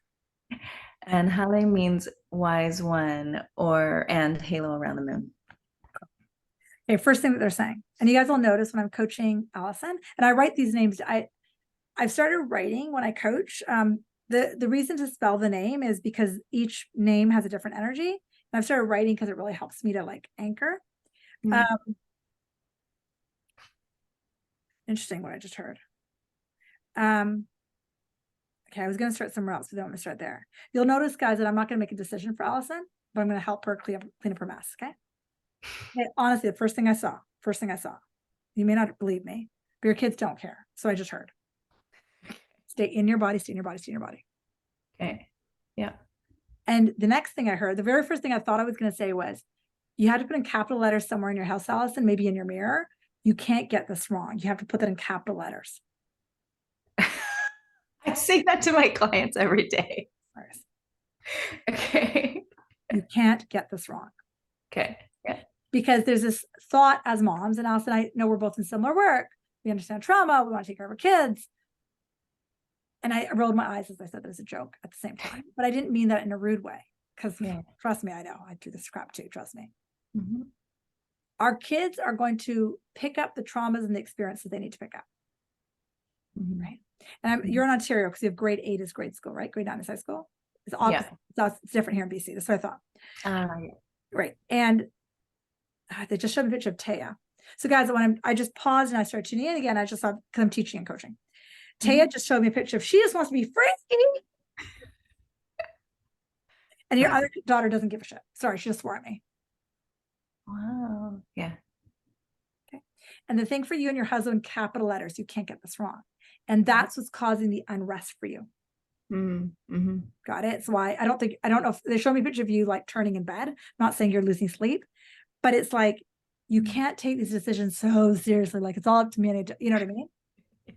And Halle means wise one and halo around the moon. Okay, first thing that they're saying, and you guys will notice when I'm coaching Allison, and I write these names, I've started writing when I coach. The reason to spell the name is because each name has a different energy. And I've started writing because it really helps me to like anchor. Interesting what I just heard. Okay, I was going to start somewhere else, but then I'm going to start there. You'll notice, guys, that I'm not going to make a decision for Allison, but I'm going to help her clean up her mess, okay? Honestly, the first thing I saw, you may not believe me, but your kids don't care. So I just heard. Stay in your body, stay in your body, stay in your body. Okay. Yeah. And the next thing I heard, the very first thing I thought I was going to say was, you had to put in capital letters somewhere in your house, Allison, maybe in your mirror. You can't get this wrong. You have to put that in capital letters. I say that to my clients every day. Okay. You can't get this wrong. Okay. Yeah. Because there's this thought as moms, and Allison and I know we're both in similar work. We understand trauma. We want to take care of our kids. And I rolled my eyes as I said that as a joke at the same time. But I didn't mean that in a rude way. Because trust me, I know. I do this crap too. Trust me. Mm-hmm. Our kids are going to pick up the traumas and the experiences they need to pick up. Mm-hmm. Right. And you're in Ontario because you have grade 8 is grade school, right? Grade 9 is high school. It's opposite. Yeah. It's different here in BC. That's what I thought. Yeah. Right. And they just showed me a picture of Taya. So guys, when I just paused and I started tuning in again, I just saw, because I'm teaching and coaching. Taya just showed me a picture of, she just wants to be free. And your other daughter doesn't give a shit. Sorry, she just swore at me. Wow. Yeah. Okay. And the thing for you and your husband, capital letters, you can't get this wrong. And that's what's causing the unrest for you. Mm-hmm. Got it? It's why I don't know if they show me a picture of you like turning in bed. I'm not saying you're losing sleep, but it's like, you can't take these decisions so seriously. Like it's all up to me. And you know what I mean? Yeah.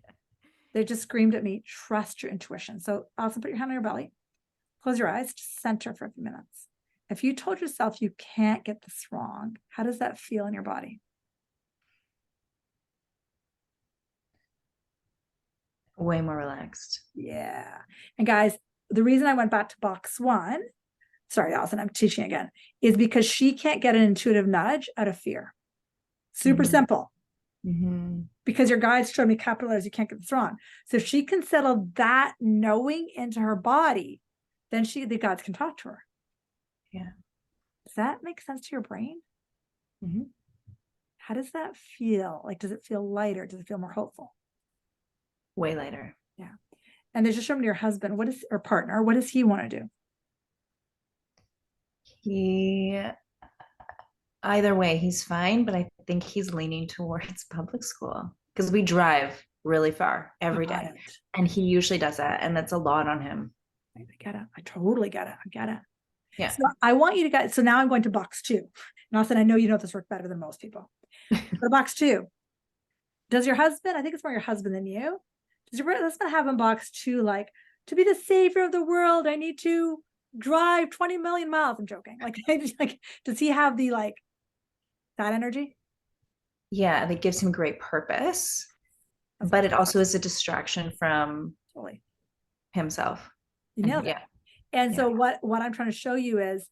They just screamed at me, trust your intuition. So also put your hand on your belly, close your eyes, just center for a few minutes. If you told yourself you can't get this wrong, how does that feel in your body? Way more relaxed. Yeah. And guys, the reason I went back to box 1, sorry, Allison, I'm teaching again, is because she can't get an intuitive nudge out of fear. Super simple. Mm-hmm. Because your guides showed me capital letters, you can't get this wrong. So if she can settle that knowing into her body, then the gods can talk to her. Yeah. Does that make sense to your brain? Mhm. How does that feel? Like, does it feel lighter? Does it feel more hopeful? Way later. And there's just showing your husband, or partner, what does he want to do? He, either way, he's fine, but I think he's leaning towards public school because we drive really far every Got day. it. And he usually does that. And that's a lot on him. I get it. I totally get it. I get it. Yeah. So I want you to get, so now I'm going to box 2. And Austin, I know you know this work better than most people. Go to box 2. Does your husband, I think it's more your husband than you, does your husband have in box 2, like, to be the savior of the world, I need to drive 20 million miles? I'm joking. Like, does he have the, like, that energy? Yeah. That gives him great purpose, but it also is a distraction from Totally. himself. You nailed it. Yeah. And so what I'm trying to show you is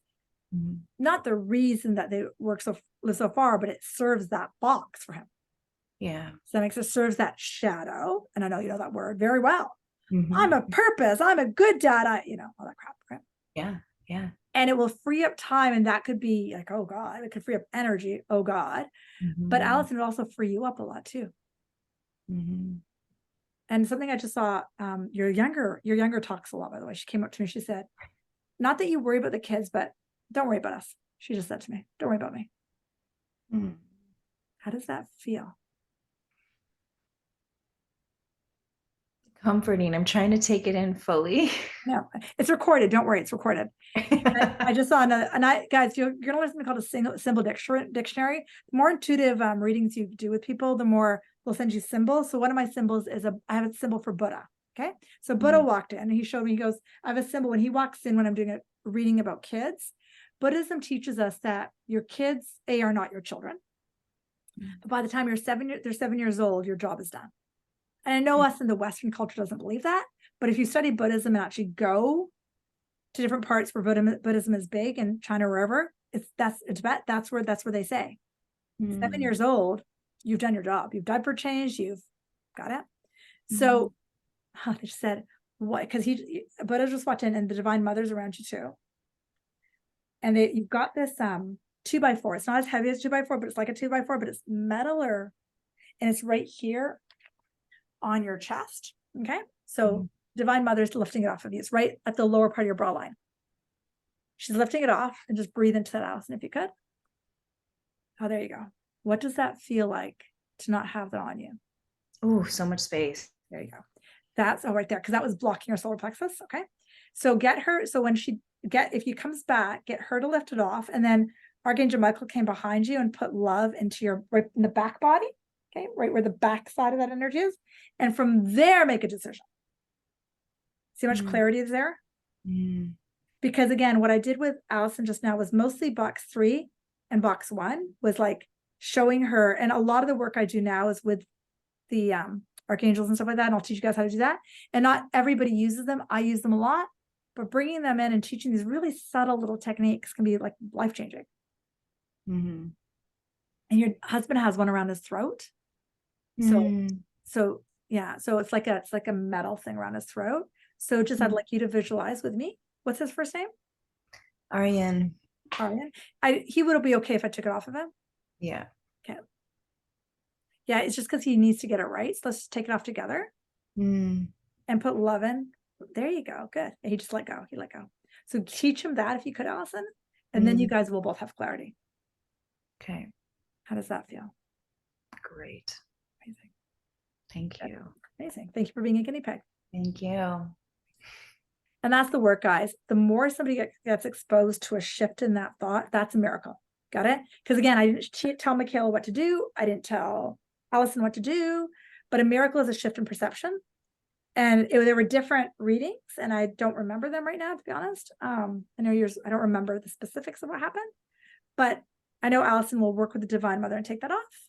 Mhm. not the reason that they live so far, but it serves that box for him. Yeah. So that makes it serves that shadow. And I know you know that word very well. Mhm. I'm a purpose. I'm a good dad. All that crap. Right? Yeah. Yeah. And it will free up time. And that could be like, oh God, it could free up energy. Oh God. But Mhm. Allison would also free you up a lot too. Mhm. And something I just saw, your younger talks a lot, by the way. She came up to me. She said, not that you worry about the kids, but don't worry about us. She just said to me, don't worry about me. Mhm. How does that feel? Comforting. I'm trying to take it in fully. No, it's recorded. Don't worry, it's recorded. I just saw another, and guys, you're going to learn something called a symbol dictionary. The more intuitive readings you do with people, the more they'll send you symbols. So one of my symbols is I have a symbol for Buddha. Okay. So Buddha walked in and he showed me, he goes, I have a symbol when he walks in, when I'm doing a reading about kids. Buddhism teaches us that your kids, are not your children. But by the time they're 7 years old, your job is done. And I know us in the Western culture doesn't believe that, but if you study Buddhism and actually go to different parts where Buddhism is big, in China, wherever, that's Tibet, that's where they say 7 years old, you've done your job, you've diaper changed, you've got it. So they just said, what? Because Buddha just walked in, and the Divine Mother's around you too. And you've got this 2x4. It's not as heavy as 2x4, but it's like a 2x4, but it's metal, and it's right here on your chest. Okay. So Divine Mother's lifting it off of you. It's right at the lower part of your bra line. She's lifting it off, and just breathe into that, Allison, if you could. Oh, there you go. What does that feel like to not have that on you? Oh, so much space. There you go. That's right there, because that was blocking your solar plexus. Okay. So get her. So when if you comes back, get her to lift it off. And then Archangel Michael came behind you and put love into right in the back body. Okay. Right where the back side of that energy is. And from there, make a decision. See how much clarity is there? Because again, what I did with Allison just now was mostly box 3 and box 1 was like showing her. And a lot of the work I do now is with the archangels and stuff like that. And I'll teach you guys how to do that. And not everybody uses them. I use them a lot, but bringing them in and teaching these really subtle little techniques can be like life-changing. And your husband has one around his throat. So yeah, so it's like a metal thing around his throat. So just I'd like you to visualize with me. What's his first name? Aryan. Aryan. He would be okay if I took it off of him. Yeah. Okay. Yeah, it's just because he needs to get it right. So let's just take it off together and put love in. There you go. Good. And he just let go. He let go. So teach him that if you could, Allison. And then you guys will both have clarity. Okay. How does that feel? Great. Amazing. Thank you. Amazing. Thank you for being a guinea pig. Thank you. And that's the work, guys. The more somebody gets exposed to a shift in that thought, that's a miracle. Got it? Because again, I didn't tell Michaela what to do. I didn't tell Allison what to do. But a miracle is a shift in perception. And there were different readings, and I don't remember them right now, to be honest. I know I don't remember the specifics of what happened. But I know Allison will work with the Divine Mother and take that off.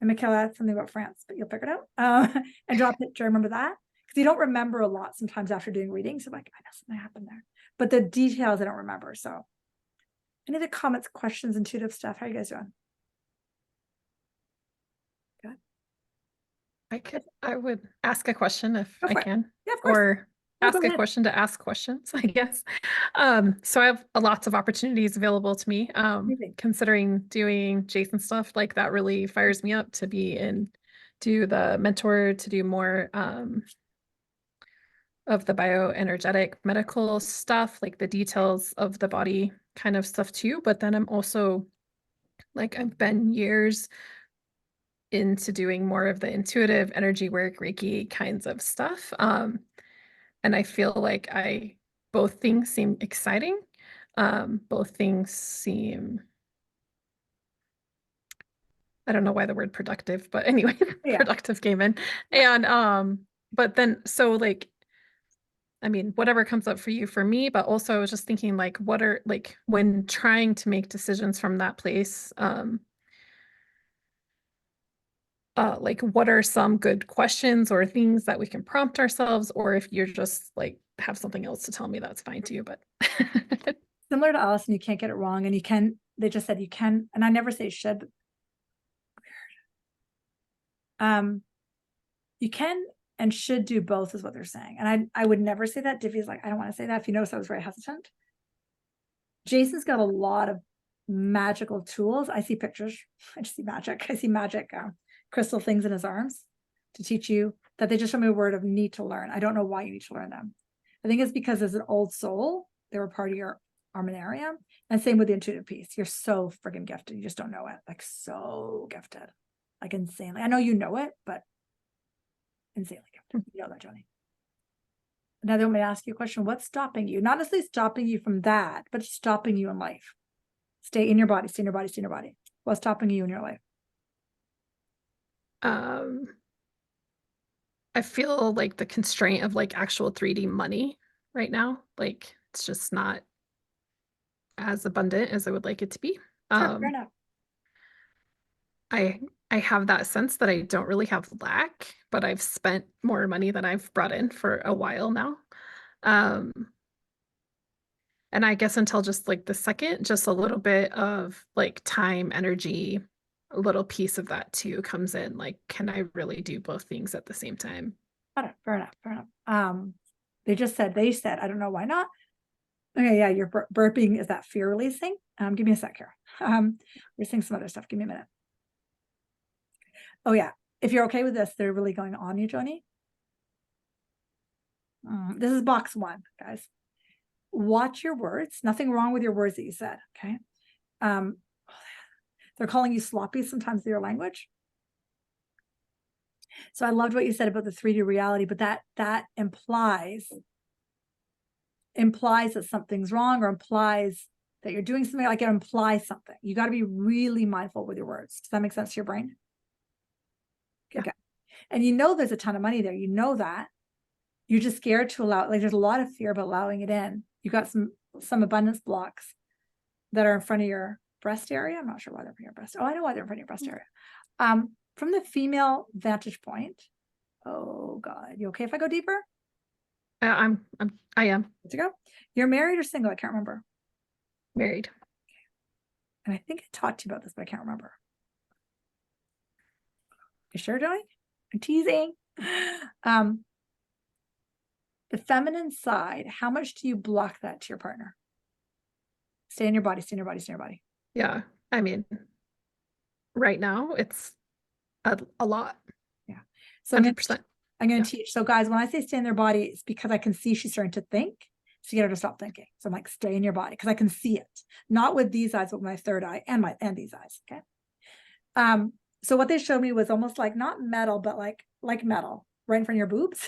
And Michaela had something about France, but you'll figure it out. And drop it. Do you remember that? Because you don't remember a lot sometimes after doing readings. I'm like, I know something happened there. But the details I don't remember. So any other comments, questions, intuitive stuff? How are you guys doing? Good. I would ask a question if Go I for it. can. Yeah, of course. Or Oh, go ask a ahead. question to ask questions, I guess. So I have lots of opportunities available to me. Amazing. Considering doing Jason stuff, like that really fires me up to be in, do the mentor, to do more of the bioenergetic medical stuff, like the details of the body kind of stuff too. But then I'm also like, I've been years into doing more of the intuitive energy work, Reiki kinds of stuff. And I feel like both things seem exciting. Both things seem, I don't know why the word productive, but anyway, Yeah. productive came in. And but then so like, I mean, whatever comes up for you, for me, but also I was just thinking like, what are like when trying to make decisions from that place, like what are some good questions or things that we can prompt ourselves, or if you're just like have something else to tell me, that's fine too, but Similar to Allison, you can't get it wrong, and you can, they just said you can, and I never say should, but you can and should do both is what they're saying. And I would never say that. Divi's like, I don't want to say that. If you notice, I was very hesitant. Jason's got a lot of magical tools. I see pictures. I just see magic. I see magic crystal things in his arms to teach you that they just show me a word of need to learn. I don't know why you need to learn them. I think it's because as an old soul, they were part of your armarium. And same with the intuitive piece. You're so freaking gifted. You just don't know it. Like so gifted. Like insanely. I know you know it, but insanely gifted. You know that, Johnny. Now they want me to ask you a question. What's stopping you? Not necessarily stopping you from that, but stopping you in life. Stay in your body, stay in your body, stay in your body. What's stopping you in your life? I feel like the constraint of like actual 3D money right now, like it's just not as abundant as I would like it to be. Sure, fair enough. I have that sense that I don't really have lack, but I've spent more money than I've brought in for a while now. And I guess until just like the second, just a little bit of like time, energy, a little piece of that too comes in. Like, can I really do both things at the same time? Fair enough, fair enough. They said, I don't know why not. Okay, yeah, you're burping. Is that fear releasing? Give me a sec here. We're seeing some other stuff. Give me a minute. Oh yeah, if you're okay with this, they're really going on you, Joni. This is box 1, guys. Watch your words. Nothing wrong with your words that you said. Okay. They're calling you sloppy sometimes in your language. So I loved what you said about the 3D reality, but that implies that something's wrong, or implies that you're doing something. Like it implies something. You got to be really mindful with your words. Does that make sense to your brain? Yeah. Okay. And you know there's a ton of money there. You know that. You're just scared to allow, like there's a lot of fear about allowing it in. You got some abundance blocks that are in front of your breast area. I'm not sure why they're in front of your breast. Oh, I know why they're in front of your breast area. From the female vantage point, oh God, you okay if I go deeper? I am Let's go. You're married or single? I can't remember. married. And I think I talked to you about this, but I can't remember. You sure, Joey? I'm teasing. The feminine side, how much do you block that to your partner? Stay in your body, stay in your body, stay in your body. Yeah. I mean, right now it's a lot. Yeah. So I'm 100%. going to teach. So guys, when I say stay in their body, it's because I can see she's starting to think. So you get her to stop thinking. So I'm like, stay in your body, because I can see it. Not with these eyes, but with my third eye and these eyes. Okay. So what they showed me was almost like not metal, but like metal right in front of your boobs.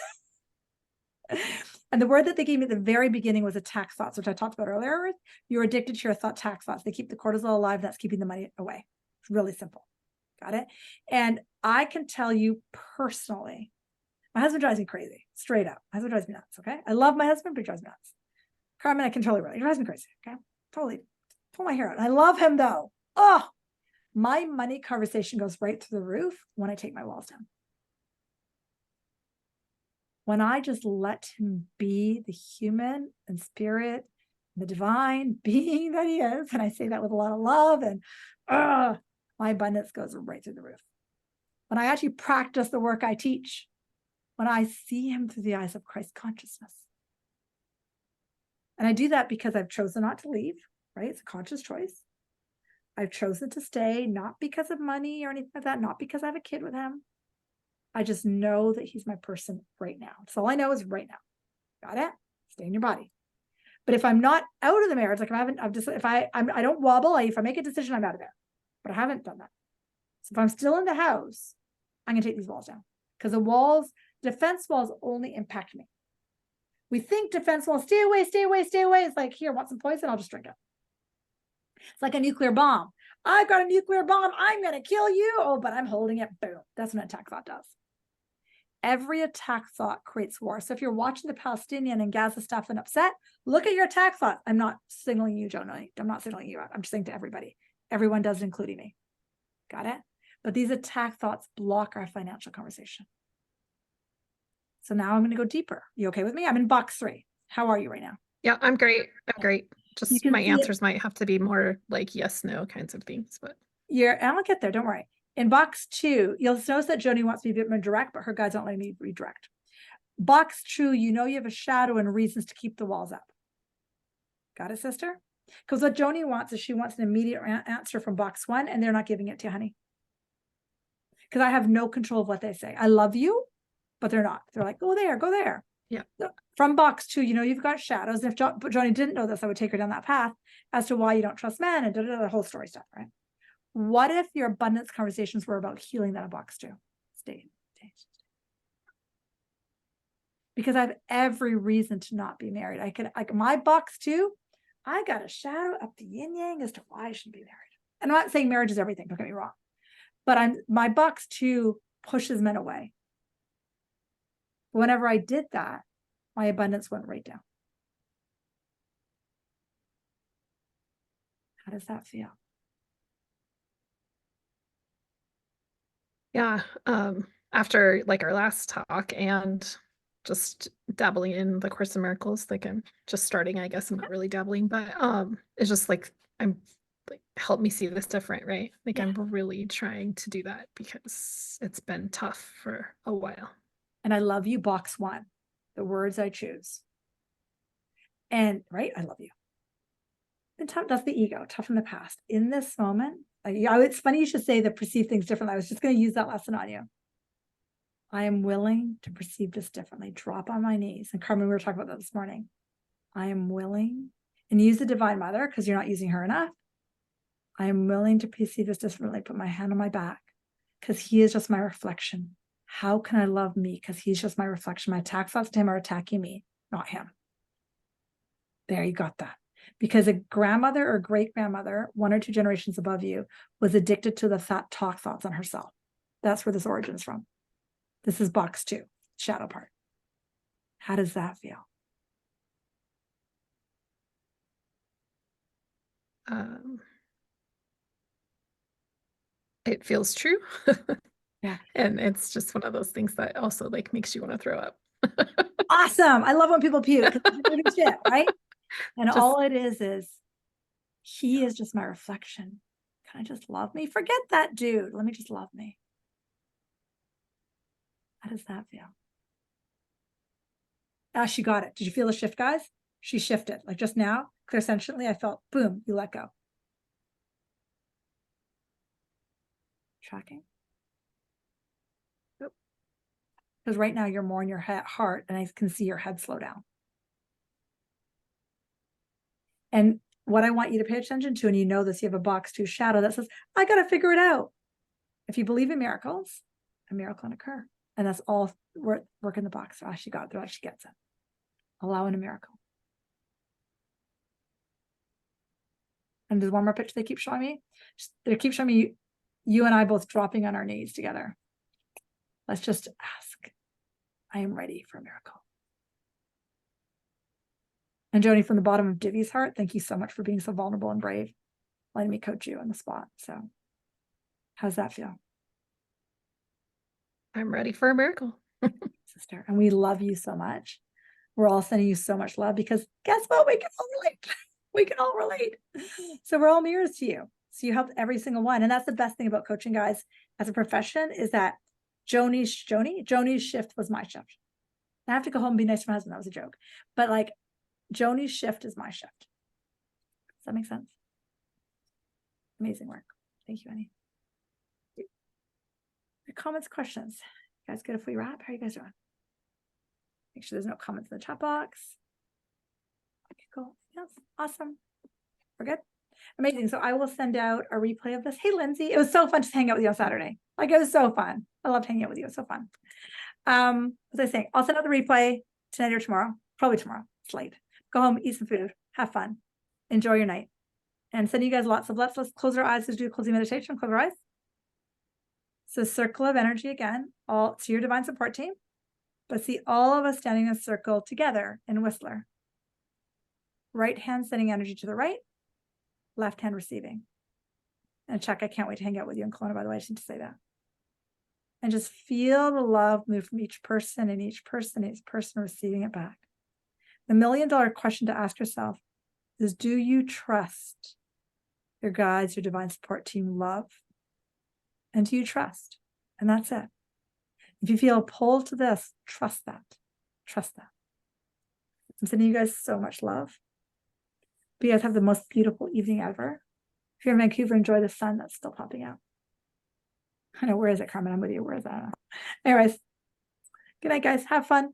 And the word that they gave me at the very beginning was attack thoughts, which I talked about earlier. You're addicted to your attack thoughts. They keep the cortisol alive. That's keeping the money away. It's really simple. Got it? And I can tell you personally, my husband drives me crazy, straight up. My husband drives me nuts. Okay. I love my husband, but he drives me nuts. Carmen, I can totally relate. He drives me crazy. Okay. Totally pull my hair out. I love him though. Oh, my money conversation goes right through the roof when I take my walls down. When I just let him be the human and spirit, the divine being that he is, and I say that with a lot of love, and my abundance goes right through the roof. When I actually practice the work I teach, when I see him through the eyes of Christ consciousness, And I do that because I've chosen not to leave, right? It's a conscious choice. I've chosen to stay, not because of money or anything like that, not because I have a kid with him. I just know that he's my person right now. So all I know is right now. Got it? Stay in your body. But if I'm not out of the marriage, like I don't wobble. If I make a decision, I'm out of there. But I haven't done that. So if I'm still in the house, I'm gonna take these walls down. Because the walls, defense walls only impact me. We think defense walls, stay away, stay away, stay away. It's like, here, want some poison? I'll just drink it. It's like a nuclear bomb. I've got a nuclear bomb. I'm going to kill you. Oh, but I'm holding it. Boom. That's what an attack thought does. Every attack thought creates war. So if you're watching the Palestinian and Gaza stuff and upset, look at your attack thought. I'm not signaling you, Jonah. I'm not signaling you out. I'm just saying to everybody. Everyone does it, including me. Got it? But these attack thoughts block our financial conversation. So now I'm going to go deeper. You okay with me? I'm in box 3. How are you right now? Yeah, I'm great. I'm great. You Just can my see it. answers might have to be more like yes, no kinds of things, but I'll get there. Don't worry. In box 2, you'll notice that Joni wants to be a bit more direct, but her guides don't let me redirect. Box 2, you know you have a shadow and reasons to keep the walls up. Got it, sister? Because what Joni wants is she wants an immediate answer from box 1, and they're not giving it to you, honey. Because I have no control of what they say. I love you, but they're not. They're like, go there, go there. Yeah. So from box 2, you know you've got shadows. And if Joni didn't know this, I would take her down that path as to why you don't trust men and the whole story stuff, right? What if your abundance conversations were about healing that in box 2? Stay. Because I have every reason to not be married. My box 2, I got a shadow up the yin yang as to why I shouldn't be married. And I'm not saying marriage is everything, don't get me wrong. But my box 2 pushes men away. Whenever I did that, my abundance went right down. How does that feel? yeah. After like our last talk and just dabbling in the Course in Miracles, like I'm just starting, I guess I'm not really dabbling, but it's just like I'm like help me see this different, right? Like Yeah. I'm really trying to do that because it's been tough for a while. And I love you, box 1, the words I choose. And right, I love you. And tough, that's the ego, tough in the past. In this moment, it's funny you should say the perceive things differently. I was just going to use that lesson on you. I am willing to perceive this differently. Drop on my knees. And Carmen, we were talking about that this morning. I am willing, and use the Divine Mother because you're not using her enough. I am willing to perceive this differently. Put my hand on my back because he is just my reflection. How can I love me? Because he's just my reflection. My attack thoughts to him are attacking me, not him. There, you got that. Because a grandmother or great-grandmother, 1 or 2 generations above you, was addicted to the talk thoughts on herself. That's where this origins from. This is box 2, shadow part. How does that feel? It feels true. Yeah. And it's just one of those things that also like makes you want to throw up. Awesome. I love when people puke. Shit, right? And Just- all it is he is just my reflection. Can I just love me? Forget that dude. Let me just love me. How does that feel? She got it. Did you feel the shift, guys? She shifted. Like just now, clairsentiently, I felt, boom, you let go. Tracking? Because right now you're more in your heart, and I can see your head slow down. And what I want you to pay attention to, and you know this, you have a box 2 shadow that says, I got to figure it out. If you believe in miracles, a miracle can occur. And that's all work in the box. So she got it. She gets it. Allowing a miracle. And there's one more picture they keep showing me. They keep showing me you and I both dropping on our knees together. Let's just ask. I am ready for a miracle. And Joni, from the bottom of Divi's heart, thank you so much for being so vulnerable and brave, letting me coach you on the spot. So how's that feel? I'm ready for a miracle. Sister. And we love you so much. We're all sending you so much love because guess what? We can all relate. We can all relate. So we're all mirrors to you. So you helped every single one. And that's the best thing about coaching, guys, as a profession, is that Joni's shift was my shift. I have to go home and be nice to my husband. That was a joke. But like, Joni's shift is my shift. Does that make sense? Amazing work. Thank you, Annie. Your comments, questions? You guys good if we wrap? How are you guys doing? Make sure there's no comments in the chat box. Okay, cool. Yes, awesome. We're good. Amazing. So I will send out a replay of this. Hey, Lindsay, it was so fun to hang out with you on Saturday. Like, it was so fun. I loved hanging out with you. It was so fun. As I was saying, I'll send out the replay tonight or tomorrow. Probably tomorrow. It's late. Go home, eat some food, have fun, enjoy your night, and sending you guys lots of loves. Let's close our eyes to do a closing meditation. Close our eyes. So circle of energy again, all to your divine support team, but see all of us standing in a circle together in Whistler. Right hand sending energy to the right, left hand receiving. And Chuck, I can't wait to hang out with you in Kelowna, by the way. I just need to say that. And just feel the love move from each person and each person receiving it back. The $1 million question to ask yourself is, do you trust your guides, your divine support team love? And do you trust? And that's it. If you feel a pull to this, trust that. Trust that. I'm sending you guys so much love. But you guys have the most beautiful evening ever. If you're in Vancouver, enjoy the sun that's still popping out. I know, where is it, Carmen? I'm with you. Where is that? Anyways, good night, guys. Have fun.